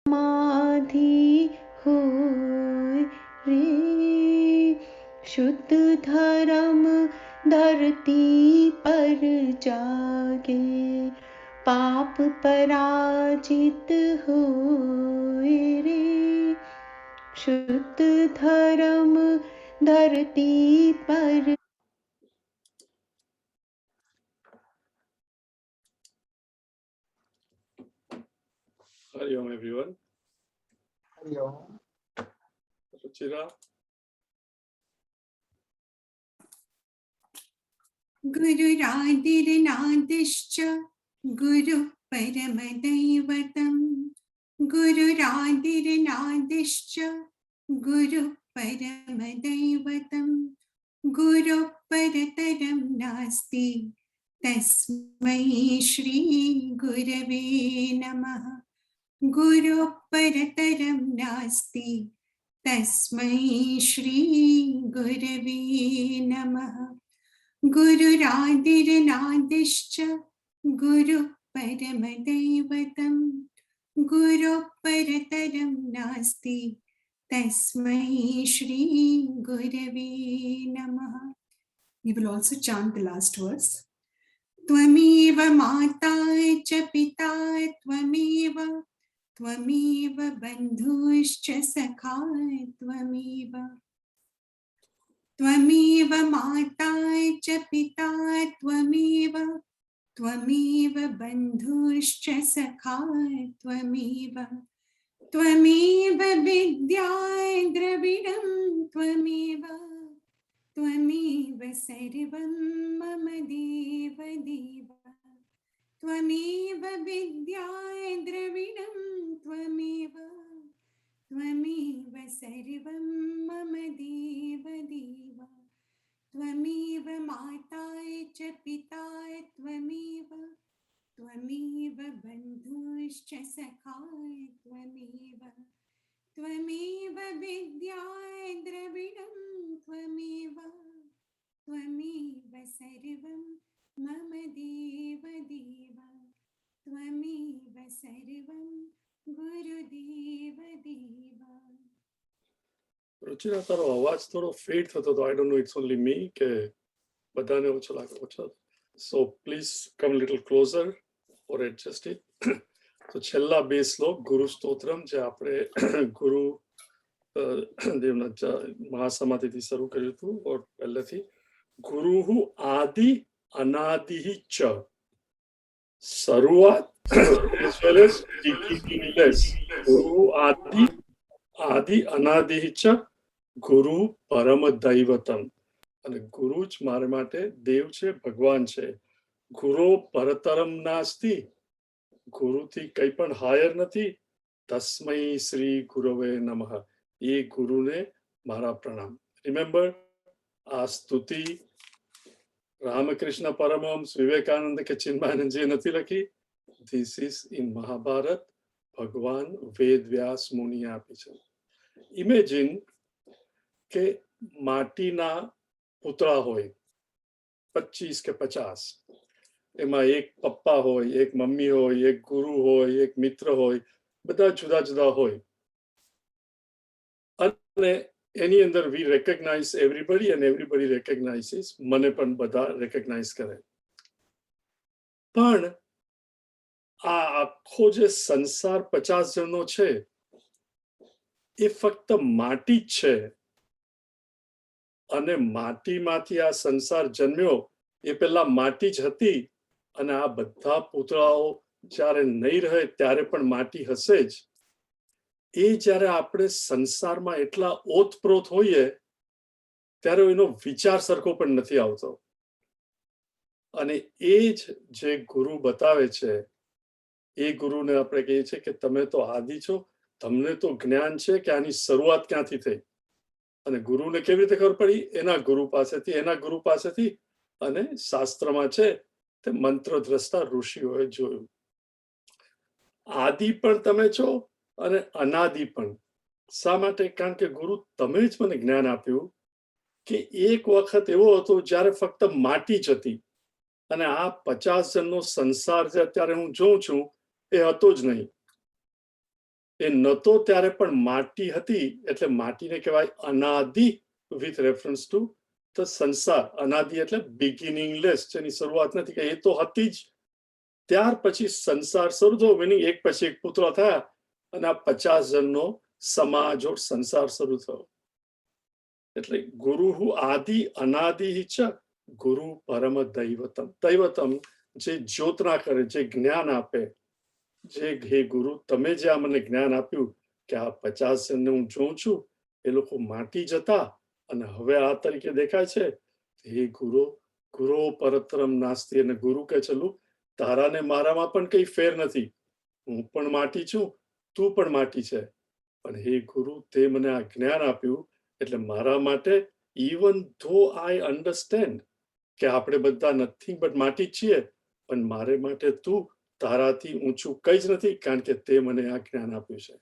समाधि होय रे। शुद्ध धर्म धरती पर जागे, पाप पराजित होय रे। शुद्ध धर्म धरती पर। Hari Om everyone. Hari Om. Ruchira. गुरुरादिर्नादिश्च गुरुः परमदैवतं। गुरुरादिर्नादिश्च गुरुः परमदैवतं। गुरुः परतरं नास्ति, तस्मै श्री गुरवे नमः। गुरुः परतरं नास्ति, तस्मै श्री गुरवे नमः। गुरुरादिर्नादिश्च गुरुः परमदैवतं। गुरुः परतरं नास्ति, तस्मै श्री गुरवे नमः. We will also chant the last verse. त्वमेव माता च पिता त्वमेव, त्वमेव बन्धुश्च सखा त्वमेव। त्वमेव माता च पिता त्वमेव, त्वमेव बन्धुश्च सखा त्वमेव। त्वमेव विद्या द्रविणं त्वमेव, त्वमेव सर्वं मम देव देव। त्वमेव विद्या द्रविणं त्वमेव, त्वमेव सर्वं मम देव देव। त्वमेव माता च पिता त्वमेव, त्वमेव बन्धुश्च सखा त्वमेव। त्वमेव विद्या द्रविणं त्वमेव, त्वमेव सर्वं मम देव देव। त्वमेव सर्वं गुरुदेव देव. Ruchira, તારો અવાજ થોડો ફેડ થતો હતો. I don't know, it's only me કે બધાને ઓછો લાગે ઓછો. So please come a little closer or adjust it. તો છેલ્લા બે શ્લોક ગુરુ સ્તોત્રમ જે આપણે ગુરુ દેવના મહાસમાધિથી શરૂ કર્યું હતું ઓર પહેલેથી ગુરુ આદિ અનાદિ ચ શરૂઆત as well as beginningless. ગુરુ આદિ આદિ અનાદિ ચ ગુરુ પરમ દૈવતમ. અને ગુરુ જ મારા માટે દેવ છે, ભગવાન છે. ગુરુ પરતરમ નાસ્તિ, ગુરુથી કંઈ પણ હાયર નથી. તસ્મૈ શ્રી ગુરવે નમઃ, એ ગુરુને મારા પ્રણામ. રિમેમ્બર, આ સ્તુતિ રામકૃષ્ણ પરમહંસ વિવેકાનંદ કે ચિન્મયાનંદજીએ નથી લખી. This is in Mahabharat. ભગવાન વેદ વ્યાસ મુનિએ આપી છે. ઇમેજિન કે માટીના પૂતળા હોય 25 કે 50, એમાં એક પપ્પા હોય, એક મમ્મી હોય, એક ગુરુ હોય, એક મિત્ર હોય, બધા જુદા જુદા હોય. અને એની અંદર વી રેકગ્નાઇઝ એવરીબડી એન્ડ એવરીબડી રેકગ્નાઇઝિસ. મને પણ બધા રેકગ્નાઇઝ કરે. પણ આ આખો જે સંસાર 50 જણનો છે એ ફક્ત માટી જ છે. અને માટીમાંથી આ સંસાર જન્મ્યો. એ પહેલા માટી જ હતી. અને આ બધા પૂતળાઓ જ્યારે નહીં રહે ત્યારે પણ માટી હશે જ. એ જ્યારે આપણે સંસારમાં એટલા ઓતપ્રોત હોઈએ ત્યારે એનો વિચાર સરખો પણ નથી આવતો. અને એ જ જે ગુરુ બતાવે છે, એ ગુરુને આપણે કહીએ છીએ કે તમે તો આદિ છો, તમને તો જ્ઞાન છે કે આની શરૂઆત ક્યાંથી થઈ. અને ગુરુને કેવી રીતે ખબર પડી? એના ગુરુ પાસેથી, એના ગુરુ પાસેથી. અને શાસ્ત્રમાં છે તે મંત્ર દ્રષ્ટા ઋષિઓએ જોયું. આદિ પણ તમે છો અને અનાદિ પણ. શા માટે? કારણ કે ગુરુ તમે જ મને જ્ઞાન આપ્યું કે એક વખત એવો હતો જ્યારે ફક્ત માટી જ હતી. અને આ 50 જણનો સંસાર જે અત્યારે હું જોઉં છું એ હતો જ નહીં. એ નહોતો ત્યારે પણ માટી હતી, એટલે માટીને કહેવાય અનાદિ વિથ રેફરન્સ ટુ ધ સંસાર. અનાદિ એટલે બિગિનિંગલેસ, જેની શરૂઆત નથી, કે એ તો હતી જ. ત્યાર પછી સંસાર શરૂ થયો, મિનિંગ એક પછી એક પુત્ર થયા અને આ 50 જણનો સમાજ ઓર સંસાર શરૂ થયો. એટલે ગુરુ આદિ અનાદિ ચ ગુરુ પરમ દૈવતમ. દૈવતમ જે જ્યોતના કરે, જે જ્ઞાન આપે, જે હે ગુરુ તમે જે આ મને જ્ઞાન આપ્યું કે આ 50 જણને હું જોઉં છું, એ લોકો માટી જ હતા અને હવે આ તરીકે દેખાય છે. હે ગુરુ, ગુરુ પરતરમ નાસ્તિ. અને ગુરુ કે ચલું તારાને મારામાં પણ કઈ ફેર નથી, હું પણ માટી છું, તું પણ માટી છે, પણ હે ગુરુ તે મને આ જ્ઞાન આપ્યું એટલે મારા માટે, ઇવન ધો આઈ અન્ડરસ્ટેન્ડ કે આપણે બધા નથિંગ બટ માટી જ છીએ, પણ મારે માટે તું તારાથી ઊંચું કઈ જ નથી, કારણ કે તે મને આ જ્ઞાન આપ્યું છે.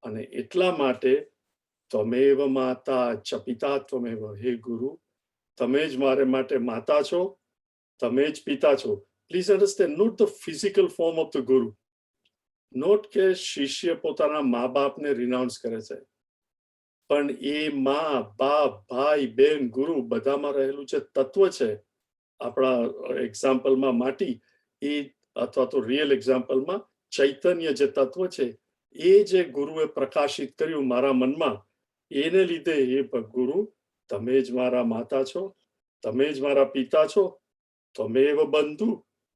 અને એટલા માટે ત્વમેવ માતા ચ પિતા ત્વમેવ. હે ગુરુ તમે જ મારે માટે માતા છો, તમે જ પિતા છો. Please understand, not the physical form of the guru. Not કે શિષ્ય પોતાના મા બાપને રિનાઉન્સ કરે છે, પણ એ મા બાપ ભાઈ બેન ગુરુ બધામાં રહેલું જે તત્વ છે, આપણા એક્ઝામ્પલમાં માટી, એ અથવા તો રિયલ એક્ઝામ્પલમાં ચૈતન્ય જે તત્વ છે, એ જે ગુરુએ પ્રકાશિત કર્યું મારા મનમાં, એને લીધે એ ગુરુ તમે જ મારા માતા છો, તમે જ મારા પિતા છો, ત્વમેવ બંધુ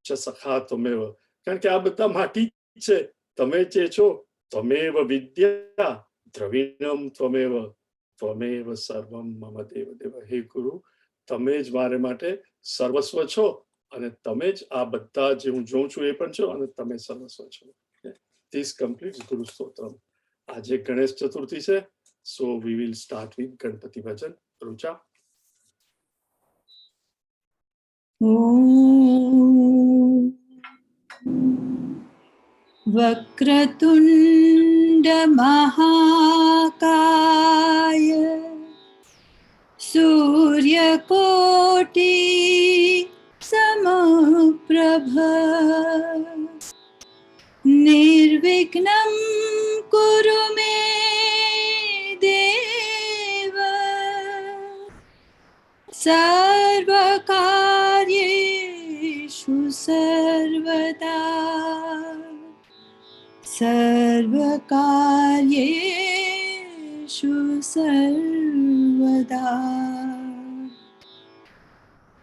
ચ સખા ત્વમેવ. કારણ કે આ બધા માટી છે, તમે જે છો, ત્વમેવ વિદ્યા દ્રવિણમ ત્વમેવ, ત્વમેવ સર્વમ મમ દેવ દેવ. હે ગુરુ તમે જ મારે માટે સર્વસ્વ છો અને તમે જ આ બધા જે હું જોઉં છું એ પણ છો અને તમે સર્વસ્વ છો. ધીસ કમ્પ્લીટ્સ ગુરુ સ્તોત્રમ. આજે ગણેશ ચતુર્થી છે, so we will start with Ganpati bhajan. Rucha. वक्रतुण्ड महाकाय सूर्यकोटि समप्रभ निर्विघ्नं कुरु मे देव सर्वकार्येषु सर्वदा सर्वकार्येषु सर्वदा.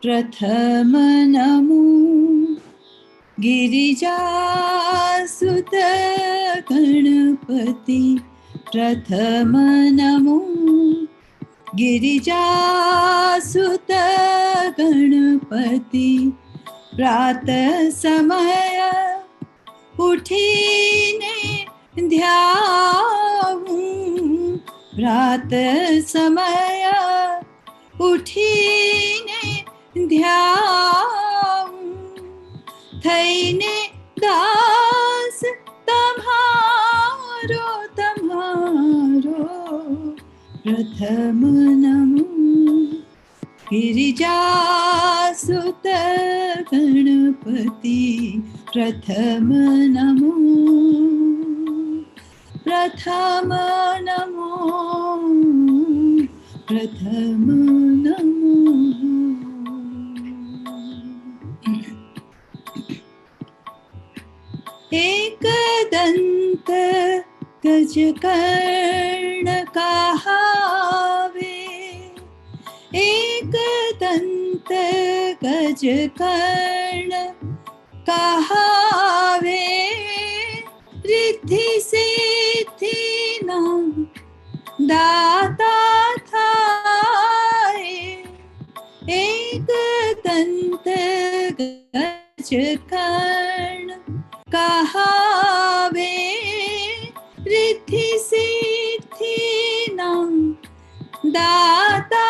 प्रथम नमो गिरिजासुत गणपति. प्रथम नमो गिरिजासुत गणपति. प्रातः समय उठीने ध्याऊं, प्रातः समय उठीने ध्याऊं. थईने दास तम्हारो तम्हारो. प्रथम नमो गिरिजासुत गणपति. प्रथम नमो, प्रथम नमो, प्रथम नमो. एकदंत गजकर्ण कहावे, एकदंत गजकर्ण कहावे. रिद्धि सिद्धि नाम दाता थाए. एकदंत गजकर्ण कहावे. रिद्धि सिद्धि नाम दाता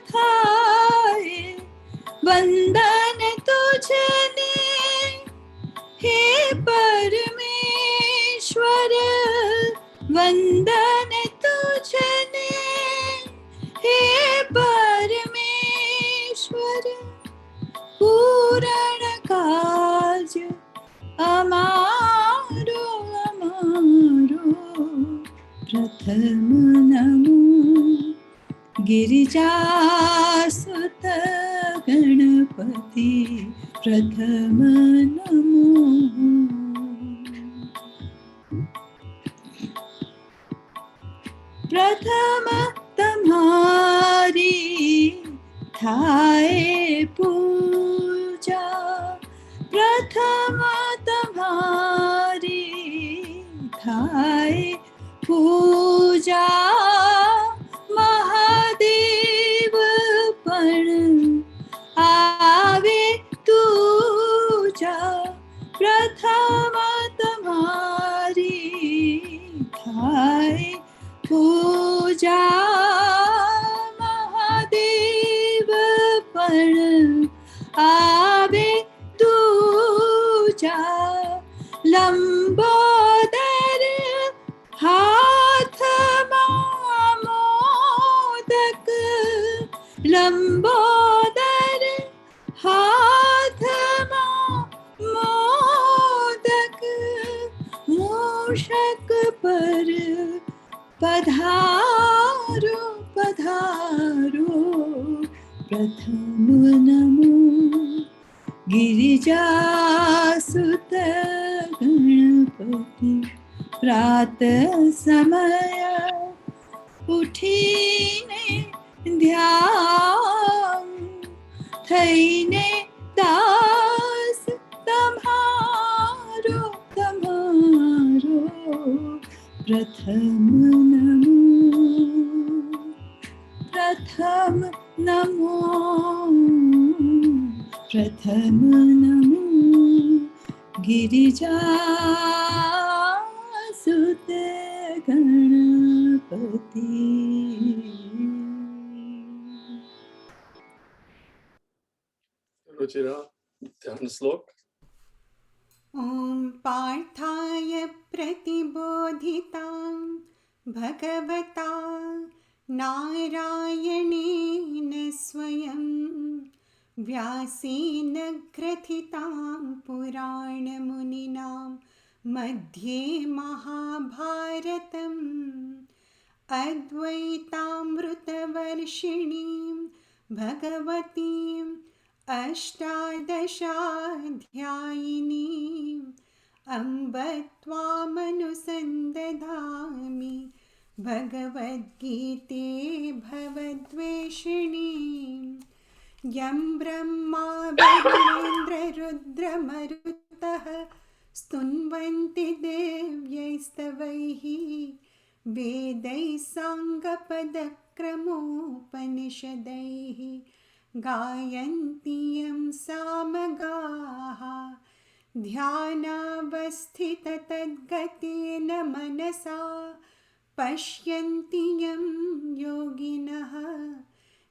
थाए. वंदन तुझने हे परमेश्वर, वंदन तुझने हे परमेश्वर. पूर्ण काज अमारो अमारो. प्रथम नमो गिरिजासुत गणपति प्रथम नमो प्रथम तुम्हारी थाए पूजा प्रथम तुम्हारी थाए पूजा महादेव पण आवे तुझा प्रथम तुम्हारी थाए पूजा महादेव पण आवे तुझा लंबोदर हाथ मोदक लंबोदर हाथ मोदक मूषक पर पधारो पधारो प्रथम नमो गिरिजासुत गणपति प्रातः समय उठीने ध्यान थईने दास तम्हारो तम्हारो प्रथम नमो प्रथम नमो प्रथम नमो गिरिजासुत गणपति रुचिरा ध्यान श्लोक ॐ पार्थाय प्रतिबोधितां भगवता नारायणेन स्वयं व्यासेन ग्रथितां पुराणमुनिना मध्ये महाभारतम् अद्वैतामृतवर्षिणीं भगवतीम् अष्टादशाध्यायिनीम् अम्ब त्वामनुसन्दधामि भगवद्गीते भवद्वेषिणीम् यं ब्रह्मा विष्णुरुद्रमरुतः स्तुन्वन्ति देव्यैस्तवैः वेदैः साङ्गपदक्रमोपनिषदैः गायन्ति यं सामगाः ध्यानावस्थिततद्गतेन मनसा पश्यन्ति यं योगिनः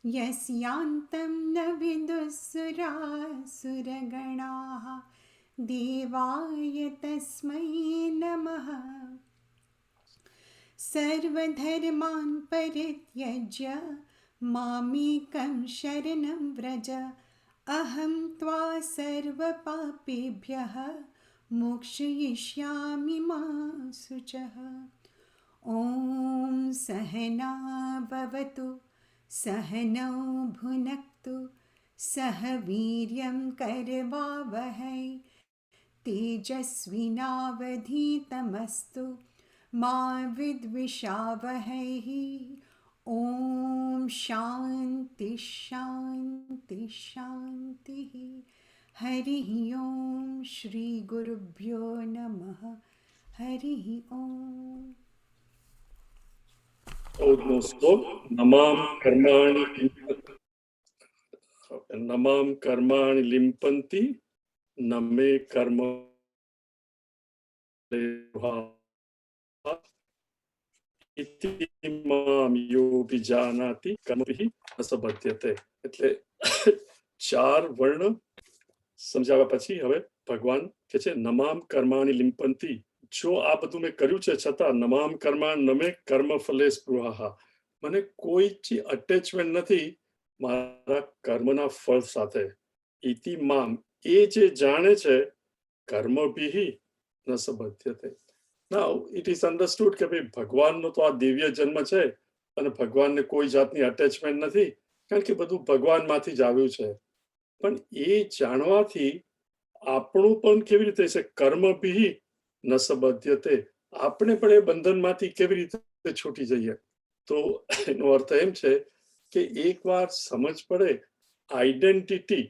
यस्यान्तं न विदुःसुरासुरगणाः देवाय तस्मै नमः। सर्वधर्मान् परित्यज्य मामेकं शरणं व्रज अहं त्वा सर्वपापेभ्यः मोक्षयिष्यामि मा शुचः। ॐ सहना भवतु सहनौ भुनक्तु सह वीर्यं करवावहै तेजस्विनावधीतमस्तु मा विद्विषावहै। ॐ शान्ति शान्ति शान्तिः। हरिः ॐ श्री गुरुभ्यो नमः। हरिः ॐ। चौदहमो श्लोक नमाम कर्माणि लिम्पन्ति न मे कर्म इति माम यो विजानाति कर्मभिः न स बध्यते। એટલે ચાર વર્ણ સમજાવ્યા પછી હવે ભગવાન કહે છે નમામ કર્માણિ લિમ્પંતિ, જો આ બધું મેં કર્યું છે છતાં નમામ કર્માણ નમે કર્મ ફલે સ્પૃહા, મને કોઈ જ અટેચમેન્ટ નથી મારા કર્મના ફળ સાથે. ઇતિ મામ, એ જે જાણે છે કર્મભિઃ ન સ બધ્યતે, નાઉ ઇટ ઇઝ અન્ડરસ્ટુડ કે ભાઈ ભગવાનનો તો આ દિવ્ય જન્મ છે અને ભગવાનને કોઈ જાતની અટેચમેન્ટ નથી, કારણ કે બધું ભગવાનમાંથી જ આવ્યું છે. પણ એ જાણવાથી આપણું પણ કેવી રીતે છે, કર્મ ભી ન સંબધ્યતે, આપણે પણ એ બંધનમાંથી કેવી રીતે છૂટી જઈએ. તો એનો અર્થ એમ છે કે એકવાર સમજ પડે આઈડેન્ટિટી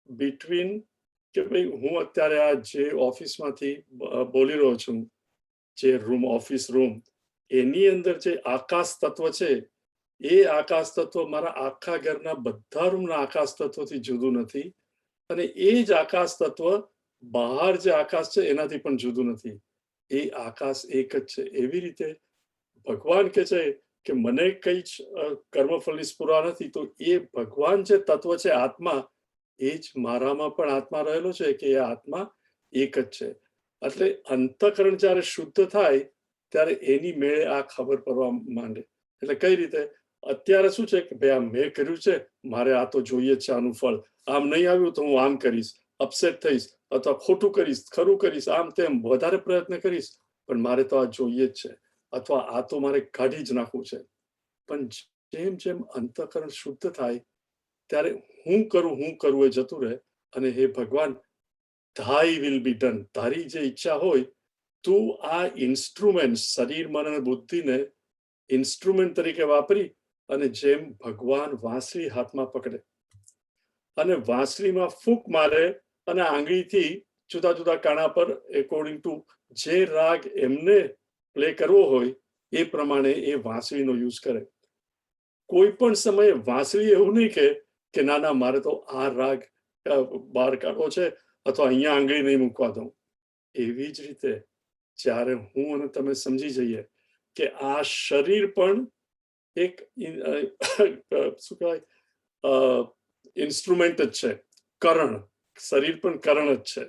બિટવીન કે ભાઈ હું અત્યારે આ જે ઓફિસમાંથી બોલી રહ્યો છું, જે રૂમ ઓફિસ રૂમ, એની અંદર જે આકાશ તત્વ છે, એ આકાશ તત્વ મારા આખા ઘરના બધા રૂમના આકાશ તત્વથી જુદું નથી, અને એ જ આકાશ તત્વ બહાર જે આકાશ છે એનાથી પણ જુદું નથી. એ આકાશ એક જ છે. એવી રીતે ભગવાન કે છે કે મને કઈ જ કર્મફળની સ્પૃહા નથી, તો એ ભગવાન જે તત્વ છે આત્મા, એ જ મારામાં પણ આત્મા રહેલો છે, કે એ આત્મા એક જ છે. એટલે અંતઃકરણ જ્યારે શુદ્ધ થાય ત્યારે એની મેળે આ ખબર પડવા માંડે. એટલે કઈ રીતે અત્યારે શું છે કે ભાઈ આ મેં કર્યું છે, મારે આ તો જોઈએ છે આનું ફળ, આમ નહીં આવ્યું તો હું આમ કરીશ, અપસેટ થઈશ, અથવા ખોટું કરીશ, ખરું કરીશ, આમ તેમ વધારે પ્રયત્ન કરીશ, પણ મારે તો આ જોઈએ જ છે, અથવા આ તો મારે કાઢી જ નાખવું છે. પણ જેમ જેમ અંતઃકરણ શુદ્ધ થાય ત્યારે હું કરું એ જતું રહે, અને હે ભગવાન, thy will be done, તારી જે ઈચ્છા હોય તું આ ઇન્સ્ટ્રુમેન્ટ શરીર મન અને બુદ્ધિને ઇન્સ્ટ્રુમેન્ટ તરીકે વાપરી અને જેમ ભગવાન વાંસળી હાથમાં પકડે અને વાંસળીમાં ફૂંક મારે અને આંગળીથી જુદા જુદા કાણા પર એકોર્ડિંગ ટુ જે રાગ એમને પ્લે કરવો હોય એ પ્રમાણે એ વાંસળીનો યુઝ કરે. કોઈ પણ સમયે વાંસળી એવું નહીં કે ના ના મારે તો આ રાગ બહાર કાઢવો છે, અથવા અહીંયા આંગળી નહીં મૂકવા દઉં. એવી જ રીતે જ્યારે હું અને તમે સમજી જઈએ કે આ શરીર પણ એક શું કહેવાય ઇન્સ્ટ્રુમેન્ટ જ છે, કરણ, શરીર પણ કરણ જ છે.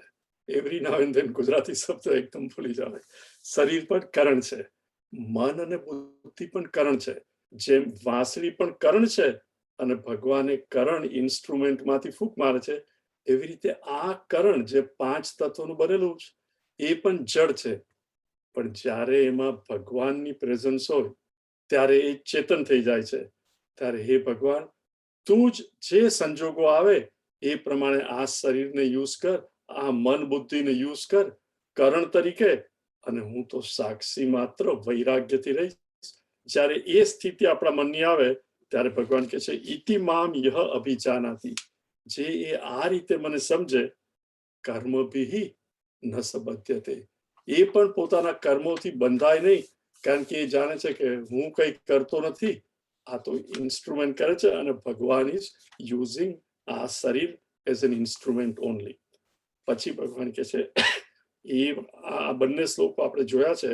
Every now and then Gujarati શબ્દ એકદમ ભૂલી જાવે. શરીર પણ કરણ છે, મન અને બુદ્ધિ પણ કરણ છે. જેમ વાંસળી પણ કરણ છે અને ભગવાને કરણ ઇન્સ્ટ્રુમેન્ટમાંથી ફૂંક મારે છે, એવી રીતે આ કરણ જે 5 તત્વોનું બનેલું છે એ પણ જડ છે. પણ જ્યારે એમાં ભગવાનની પ્રેઝન્સ હોય ત્યારે એ ચેતન થઈ જાય છે. ત્યારે હે ભગવાન, તું જ જે સંજોગો આવે એ પ્રમાણે આ શરીરને યુઝ કર, આ મન બુદ્ધિને યુઝ કર કરણ તરીકે, અને હું તો સાક્ષી માત્ર વૈરાગ્યથી રહીશ. જ્યારે એ સ્થિતિ આપણા મનની આવે ત્યારે ભગવાન કહે છે ઇતિ મામ યહ અભિજાનાતિ, જે એ આ રીતે મને સમજે, કર્મભિઃ ન સંબધ્યતે, એ પણ પોતાના કર્મોથી બંધાય નહીં, કારણ કે એ જાણે છે કે હું કંઈ કરતો નથી, આ તો ઇન્સ્ટ્રુમેન્ટ કરે છે, અને ભગવાન ઇઝ યુઝિંગ આ શરીર એઝ એન ઇન્સ્ટ્રુમેન્ટ ઓનલી. પછી ભગવાન કહે છે એ આ બંને શ્લોકો આપણે જોયા છે.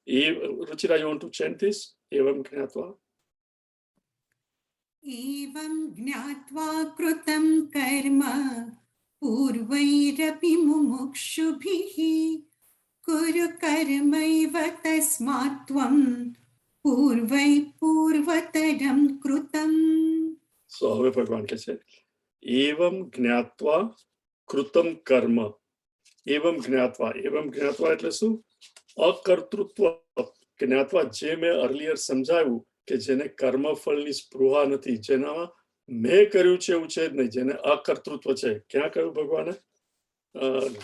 એ રુચિરા, યુ વોન્ટ ટુ ચેન્ટ ધીસ? એવમ જ્ઞાત્વા एवं ज्ञात्वा कृतं कर्म पूर्वैरपि मुमुक्षुभिः कुरु कर्मैव तस्मात् त्वं पूर्वैः पूर्वतरं कृतम्. સો હવે ભગવાન કહે છે એવમ જ્ઞાત્વા કૃતમ કર્મ. એવમ જ્ઞાત્વા એટલે શું? અકર્તૃત્વ જ્ઞાત્વા, જે મેં અર્લિયર સમજાવ્યું કે જેને કર્મફળની સ્પૃહા નથી, જેનામાં મેં કર્યું છે એવું છે જ નહીં, જેને અકર્તૃત્વ છે. ક્યાં કહ્યું ભગવાને?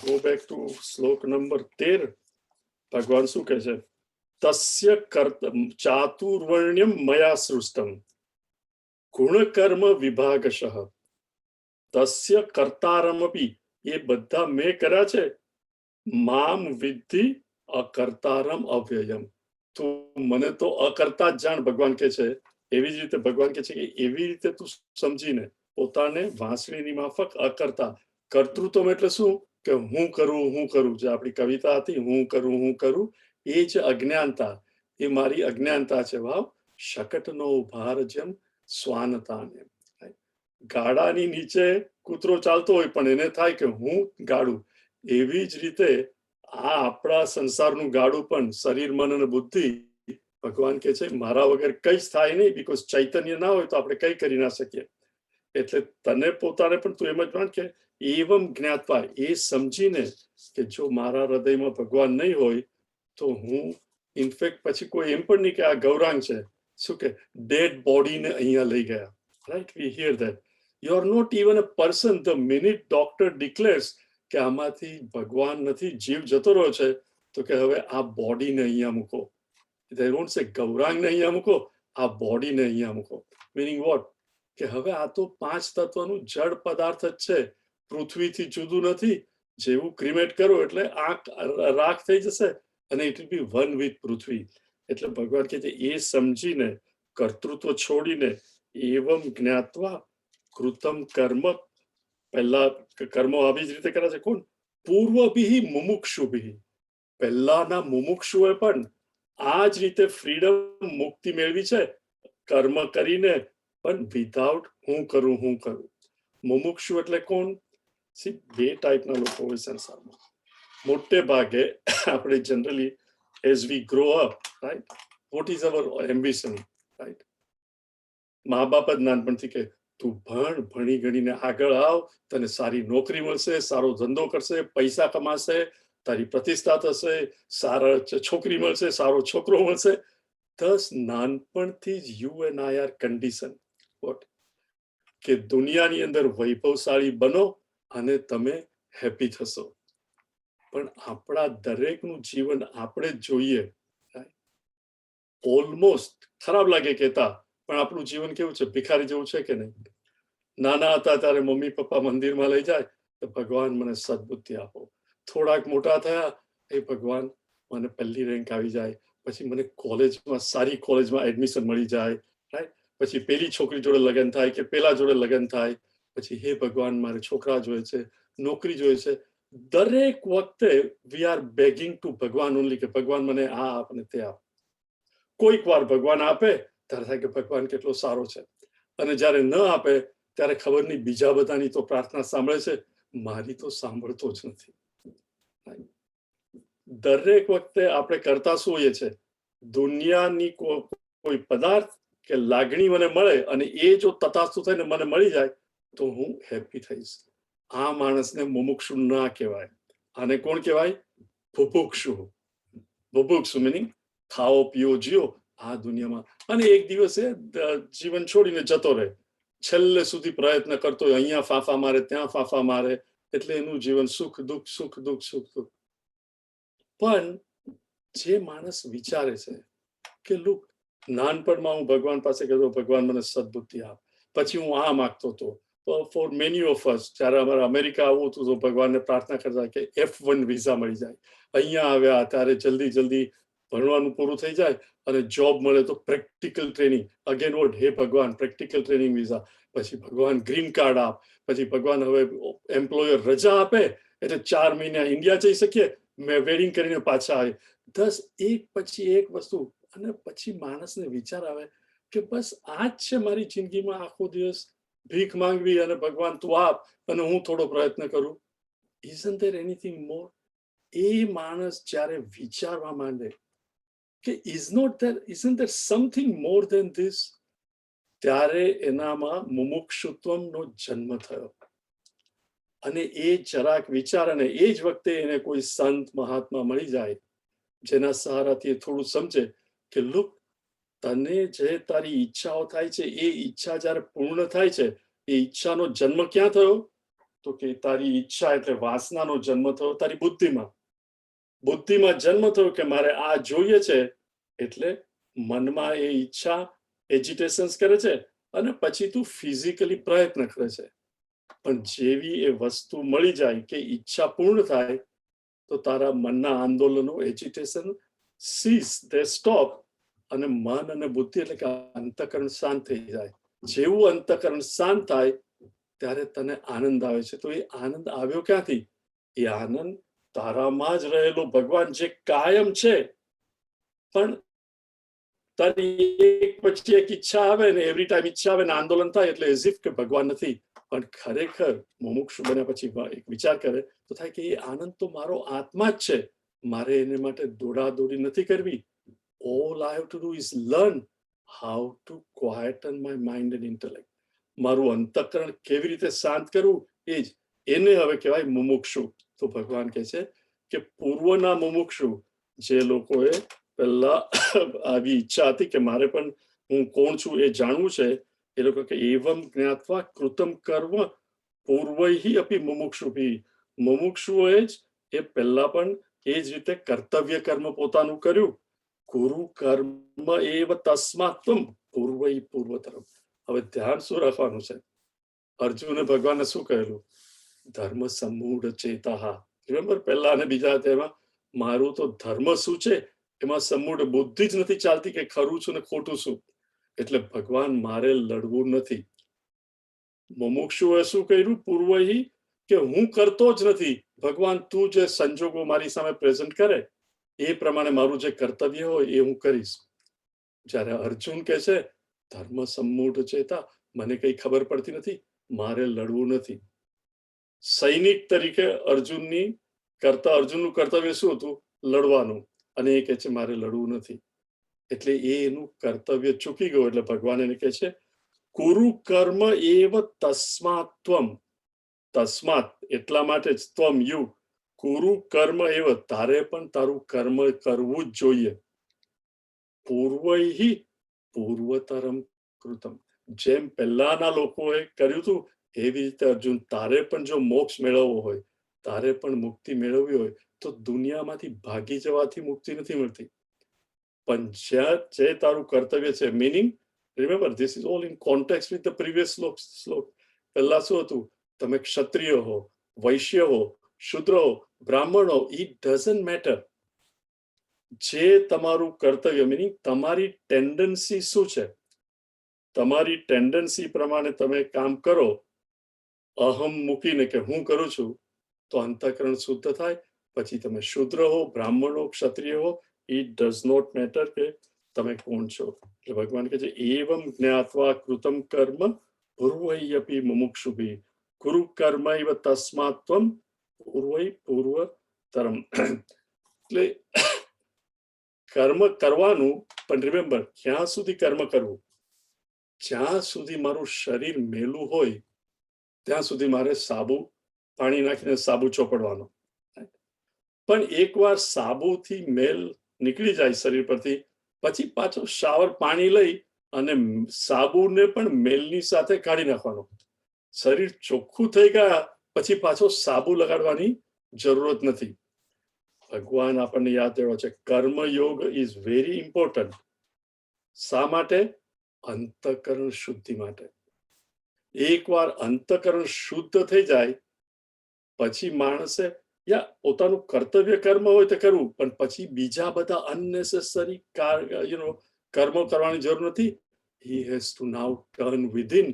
ગો બેક ટુ શ્લોક નંબર 13. ભગવાન શું કહે છે? તસ્ય ચાતુર્વર્ણ્યમ મયા સૃષ્ટમ ગુણકર્મ વિભાગશઃ તસ્ય કર્તારમપી, એ બધા મેં કર્યા છે, મામ વિદ્ધિ અકર્તારમ અવ્યયમ, તું મને તો અકર્તા જ જાણ, ભગવાન કહે છે. એવી જ રીતે ભગવાન કહે છે કે એવી રીતે તું સમજીને પોતાને વાંસળીની માફક અકર્તા, કર્તૃત્વ એટલે શું કે હું કરું, જે આપણી કવિતા હતી, હું કરું, એ જ અજ્ઞાનતા, એ મારી અજ્ઞાનતા છે. વાવ, શકટનો ભાર જેમ શ્વાનતાને, ગાડાની નીચે કૂતરો ચાલતો હોય પણ એને થાય કે હું ગાડું. એવી જ રીતે આ આપણા સંસારનું ગાડું પણ શરીર મન અને બુદ્ધિ, ભગવાન કહે છે મારા વગર કઈ જ થાય નહીં, બીકોઝ ચૈતન્ય ના હોય તો આપણે કઈ કરી ના શકીએ. એટલે તને પોતાને પણ તું એમ જ માન કે એવમ જ્ઞાત્વા, એ સમજીને કે જો મારા હૃદયમાં ભગવાન નહીં હોય તો હું ઇનફેક્ટ પછી કોઈ એમ પણ નહીં કે આ ગૌરાંગ છે, શું કે ડેડ બોડીને અહીંયા લઈ ગયા, right? We hear that. You are not even a person. The minute doctor declares કે આમાંથી ભગવાન નથી, જીવ જતો રહ્યો છે, તો કે હવે આ બોડીને અહીંયા મૂકો. they don't say ગૌરાંગને અહીંયા મૂકો, આ બોડીને અહીંયા મૂકો. Meaning what? કે હવે આ તો 5 તત્વનું જડ પદાર્થ જ છે, પૃથ્વીથી જુદું નથી. જેવું ક્રિમેટ કરો એટલે આ રાખ થઈ જશે અને it will be one with prithvi. એટલે ભગવાન કહે છે એ સમજીને, કર્તૃત્વ છોડીને, એવમ જ્ઞાત્વા કૃતમ કર્મ, પહેલા કર્મો આવી જ રીતે કરે છે કોણ? પૂર્વભિ મુમુક્ષુભિ. પહેલાના મુમુક્ષુએ પણ આ જ રીતે ફ્રીડમ, મુક્તિ મેળવી છે કર્મ કરીને, પણ વિધાઉટ હું કરું. મુમુક્ષુ એટલે કોણ? બે ટાઈપના લોકો હોય સંસારમાં. મોટે ભાગે આપણે generally as V grow up, right, what is our ambition, right? મા બાપ જ નાનપણથી કે તું ભણી ગણીને આગળ આવ, તને સારી નોકરી મળશે, સારો ધંધો કરશે, પૈસા કમાશે, તારી પ્રતિષ્ઠા થશે, સારા છોકરી મળશે, સારો છોકરો મળશે. thus નાનપણથી જ you and I are condition what? કે દુનિયાની અંદર વૈભવશાળી બનો અને તમે હેપી થશો. પણ આપણા દરેકનું જીવન આપણે જ જોઈએ. ઓલમોસ્ટ ખરાબ લાગે કહેતા, પણ આપણું જીવન કેવું છે? ભિખારી જેવું છે કે નહીં? નાના હતા ત્યારે મમ્મી પપ્પા મંદિરમાં લઈ જાય તો ભગવાન મને સદબુદ્ધિ આપો. થોડાક મોટા થયા, એ ભગવાન મને પહેલી રેન્ક આવી જાય, પછી મને કોલેજમાં, સારી કોલેજમાં એડમિશન મળી જાય, રાઈટ? પછી પેલી છોકરી જોડે લગ્ન થાય કે પેલા જોડે લગ્ન થાય, પછી હે ભગવાન મારે છોકરા જોઈએ છે, નોકરી જોઈએ છે. દરેક વખતે વી આર બેગિંગ ટુ ભગવાન ઓનલી, કે ભગવાન મને આ આપ ને તે આપ. કોઈક વાર ભગવાન આપે ત્યારે થાય કે ભગવાન કેટલો સારો છે, અને જ્યારે ન આપે ત્યારે ખબર નહીં બીજા બધાની તો પ્રાર્થના સાંભળે છે, મારી તો સાંભળતો જ નથી. દરેક વખતે આપણે કરતા શું હોઈએ છે? દુનિયાની કોઈ પદાર્થ કે લાગણી મને મળે અને એ જો તથાસ્તુ થઈને મને મળી જાય તો હું હેપી થઈશ. આ માણસને મુમુક્ષુ ના કહેવાય. આને કોણ કહેવાય? બુભુક્ષુ. બુભુક્ષુ મીનિંગ ખાઓ પીઓ જીઓ આ દુનિયામાં, અને એક દિવસે જીવન છોડીને જતો રહે. છેલ્લે સુધી પ્રયત્ન કરતો હોય, અહીંયા ફાફા મારે, ત્યાં ફાફા મારે, એટલે એનું જીવન સુખ દુઃખ, સુખ દુઃખ, સુખ દુઃખ. પણ જે માણસ વિચારે છે કે લુક, નાનપણમાં હું ભગવાન પાસે કહેતો, ભગવાન મને સદબુદ્ધિ આપ, પછી હું આ માગતો હતો. ફોર મેની ઓફ અસ, જ્યારે અમારે અમેરિકા આવવું હતું તો ભગવાનને પ્રાર્થના કરતા કે F1 વિઝા મળી જાય. અહીંયા આવ્યા ત્યારે જલ્દી ભણવાનું પૂરું થઈ જાય અને જોબ મળે તો પ્રેક્ટિકલ ટ્રેનિંગ. Again vote? હે ભગવાન, પ્રેક્ટિકલ ટ્રેનિંગ વિઝા. પછી ભગવાન ગ્રીન કાર્ડ આપ. પછી ભગવાન હવે એમ્પ્લોયર રજા આપે એટલે 4 મહિના ઇન્ડિયા જઈ શકીએ, મેં વેડિંગ કરીને પાછા આવે. 10 એક પછી એક વસ્તુ. અને પછી માણસને વિચાર આવે કે બસ આ જ છે મારી જિંદગીમાં, આખો દિવસ ભીખ માંગવી અને ભગવાન તું આપ અને હું થોડો પ્રયત્ન કરું. isn't there anything more? એ માણસ જ્યારે વિચારવા માંડે કે isn't there something more than this, ત્યારે એનામાં મુમુક્ષુત્વનો જન્મ થયો. અને એ જરાક વિચાર, અને એ જ વખતે એને કોઈ સંત મહાત્મા મળી જાય જેના સહારાથી એ થોડું સમજે કે લુક, તને જે તારી ઈચ્છાઓ થાય છે એ ઈચ્છા જ્યારે પૂર્ણ થાય છે, એ ઈચ્છાનો જન્મ ક્યાં થયો? તો કે તારી ઈચ્છા એટલે વાસનાનો જન્મ થયો તારી બુદ્ધિમાં. બુદ્ધિમાં જન્મ થયો કે મારે આ જોઈએ છે, એટલે મનમાં એ ઈચ્છા એજિટેશન્સ કરે છે અને પછી તું ફિઝિકલી પ્રયત્ન કરે છે. પણ જેવી એ વસ્તુ મળી જાય કે ઈચ્છા પૂર્ણ થાય તો તારા મનના આંદોલનો, એજિટેશન સીઝ, દે સ્ટોપ, અને મન અને બુદ્ધિ એટલે કે અંતઃકરણ શાંત થઈ જાય. જેવું અંતઃકરણ શાંત થાય ત્યારે તને આનંદ આવે છે. તો એ આનંદ આવ્યો ક્યાંથી? એ આનંદ તારામાં જ રહેલો ભગવાન જે કાયમ છે, પણ તારી એક પછી એક ઈચ્છા આવે ને, એવરી ટાઈમ ઈચ્છા આવે ને આંદોલન થાય એટલે એઝ ઇફ કે ભગવાન નથી. પણ ખરેખર મુમુક્ષુ બન્યા પછી એક વિચાર કરે તો થાય કે એ આનંદ તો મારો આત્મા જ છે, મારે એને માટે દોડાદોડી નથી કરવી. all I have to do is learn how to quieten my mind and intellect. મારું અંતઃકરણ કેવી રીતે શાંત કરવું, એ જ એને હવે કહેવાય મુમુક્ષુ. તો ભગવાન કહે છે કે પૂર્વના મુમુક્ષુ જે લોકોએ પહેલા આવી ઈચ્છા હતી કે મારે પણ હું કોણ છું એ જાણવું છે, એ લોકો કે એવમ જ્ઞાત્વા કૃતમ કર્મ પૂર્વૈહિ અપી મુમુક્ષુભિ, મુમુક્ષુઓએ જ એ પહેલા પણ એ જ રીતે કર્તવ્ય કર્મ પોતાનું કર્યું. ગુરુ કર્મ એવ તસ્માત્મ પૂર્વૈ પૂર્વતરમ. હવે ધ્યાન શું રાખવાનું છે? અર્જુને ભગવાનને શું કહેલું? ધર્મ સમૂઢ ચેતા. રિમેમ્બર પહેલા અને બીજા અધ્યાયમાં મારું તો ધર્મ શું છે એમાં સમૂઢ બુદ્ધિ જ નથી ચાલતી કે ખરું છું ને ખોટું છું. એટલે ભગવાન મારે લડવું નથી. મુમુક્ષુએ શું કર્યું? પૂર્વહિ કે હું કરતો જ નથી, ભગવાન તું જે સંજોગો મારી સામે પ્રેઝન્ટ કરે એ પ્રમાણે મારું જે કર્તવ્ય હોય એ હું કરીશ. જ્યારે અર્જુન કહે છે ધર્મ સમૂઢ ચેતા, મને કઈ ખબર પડતી નથી, મારે લડવું નથી. સૈનિક તરીકે અર્જુનનું કર્તવ્ય શું હતું? લડવાનું. અને એ કહે છે મારે લડવું નથી. એટલે એ એનું કર્તવ્ય ચૂકી ગયો. એટલે ભગવાન એને કહે છે કુરુ કર્મ એવ તસ્માત્વમ. તસ્માત એટલા માટે જ, ત્વમ યુ, કુરુ કર્મ એવ, તારે પણ તારું કર્મ કરવું જ જોઈએ. પૂર્વૈહિ પૂર્વતરમ કૃતમ. જેમ પહેલાના લોકોએ કર્યું હતું એવી રીતે અર્જુન તારે પણ જો મોક્ષ મેળવવો હોય, તારે પણ મુક્તિ મેળવવી હોય તો દુનિયામાંથી ભાગી જવાથી મુક્તિ નથી મળતી. પણ જે તારું કર્તવ્ય છે, meaning remember this is all in context with the previous શ્લોક. પહેલા શું હતું? તમે ક્ષત્રિય હો, વૈશ્ય હો, શુદ્ર હો, બ્રાહ્મણ હો, ઇટ ડઝન્ટ મેટર. જે તમારું કર્તવ્ય, મીનિંગ તમારી ટેન્ડન્સી શું છે, તમારી ટેન્ડન્સી પ્રમાણે તમે કામ કરો. અહમ મૂકીને કે હું કરું છું, તો અંતઃકરણ શુદ્ધ થાય. પછી તમે શુદ્ર હો, બ્રાહ્મણ હો, ક્ષત્રિય હો, ઇટ ડઝ નોટ મેટર કે તમે કોણ છો. એટલે ભગવાન કહે છે એવમ જ્ઞાત્વા કૃતમ કર્મ પૂર્વૈયપી મુમુક્ષુભિ ગુરુ કર્મ ઇવ તસ્માત્વમ પૂર્વૈ પૂર્વતરમ. એટલે કર્મ કરવાનું, પણ રિમેમ્બર ક્યાં સુધી કર્મ કરવું? જ્યાં સુધી મારું શરીર મેલું હોય ત્યાં સુધી મારે પાણી નાખીને સાબુ ચોપડવાનો. પણ એકવાર સાબુથી મેલ નીકળી જાય શરીર પરથી, પછી પાછો શાવર પાણી લઈ અને સાબુને પણ મેલની સાથે કાઢી નાખવાનો. શરીર ચોખ્ખું થઈ ગયા પછી પાછો સાબુ લગાડવાની જરૂરત નથી. ભગવાન આપણને યાદ દેવા છે કર્મયોગ ઇઝ વેરી ઇમ્પોર્ટન્ટ. શા માટે? અંતઃકરણ શુદ્ધિ માટે. એકવાર અંતઃકરણ શુદ્ધ થઈ જાય પછી માણસે પોતાનું કર્તવ્ય કર્મ હોય તો કરવું, પણ પછી બીજા બધા અનનેસેસરી કર્મ કરવાની જરૂર નથી. He has to now turn within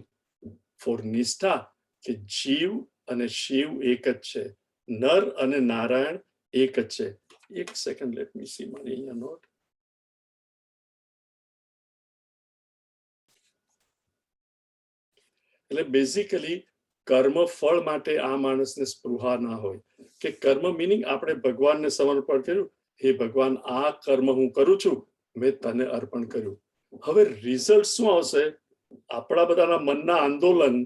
for nishtha કે જીવ અને શિવ એક જ છે, નર અને નારાયણ એક જ છે. એક સેકન્ડ, લેટ મી સી મારી અહીંયા નોટ. એટલે બેઝિકલી કર્મ ફળ માટે આ માણસને સ્પૃહા ના હોય કે કર્મ મીનિંગ આપણે ભગવાનને સમર્પણ કર્યું, હે ભગવાન આ કર્મ હું કરું છું, મેં તને અર્પણ કર્યું. હવે રિઝલ્ટ શું આવશે? આપણા બધાના મનના આંદોલન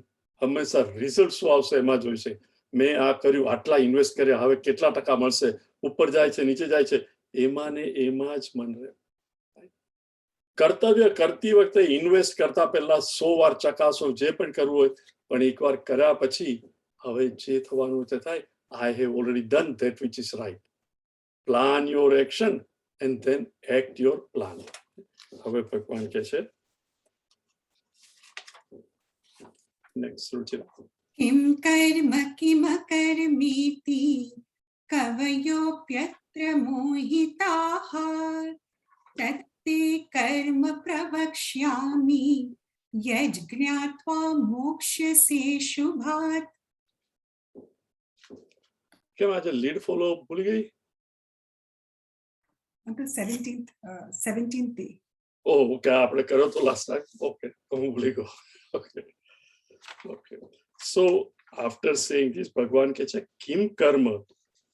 હંમેશા રિઝલ્ટ શું આવશે એમાં જોઈશે. મેં આ કર્યું, આટલા ઇન્વેસ્ટ કર્યા, હવે કેટલા ટકા મળશે? ઉપર જાય છે, નીચે જાય છે, એમાં ને એમાં જ મન રહે. કર્તવ્ય કરતી વખતે ઇન્વેસ્ટ કરતા પહેલા 100 વાર ચકાસો, જે પણ કરવું હોય. પણ એકવાર કર્યા પછી હવે જે થવાનું તે થાય. I have already done that which is right. Plan your action and then act your plan. હવે ભગવાન કહે છે નેક્સ્ટ રૂચિરા. किं कर्म किमकर्मीति कवयोऽप्यत्र मोहिताः तत्ते कर्म प्रवक्ष्यामि यज्ञात्वा मोक्ष्यसे शुभात्. કેમ આજે લીડ ફોલો ભૂલી ગઈ? On the 17th day. Okay, આપણે કર્યો તો લાસ્ટ ટાઈમ. ઓકે, હું ભૂલી ગયો. Okay okay. So after saying this ભગવાન કહે છે કિમ કર્મ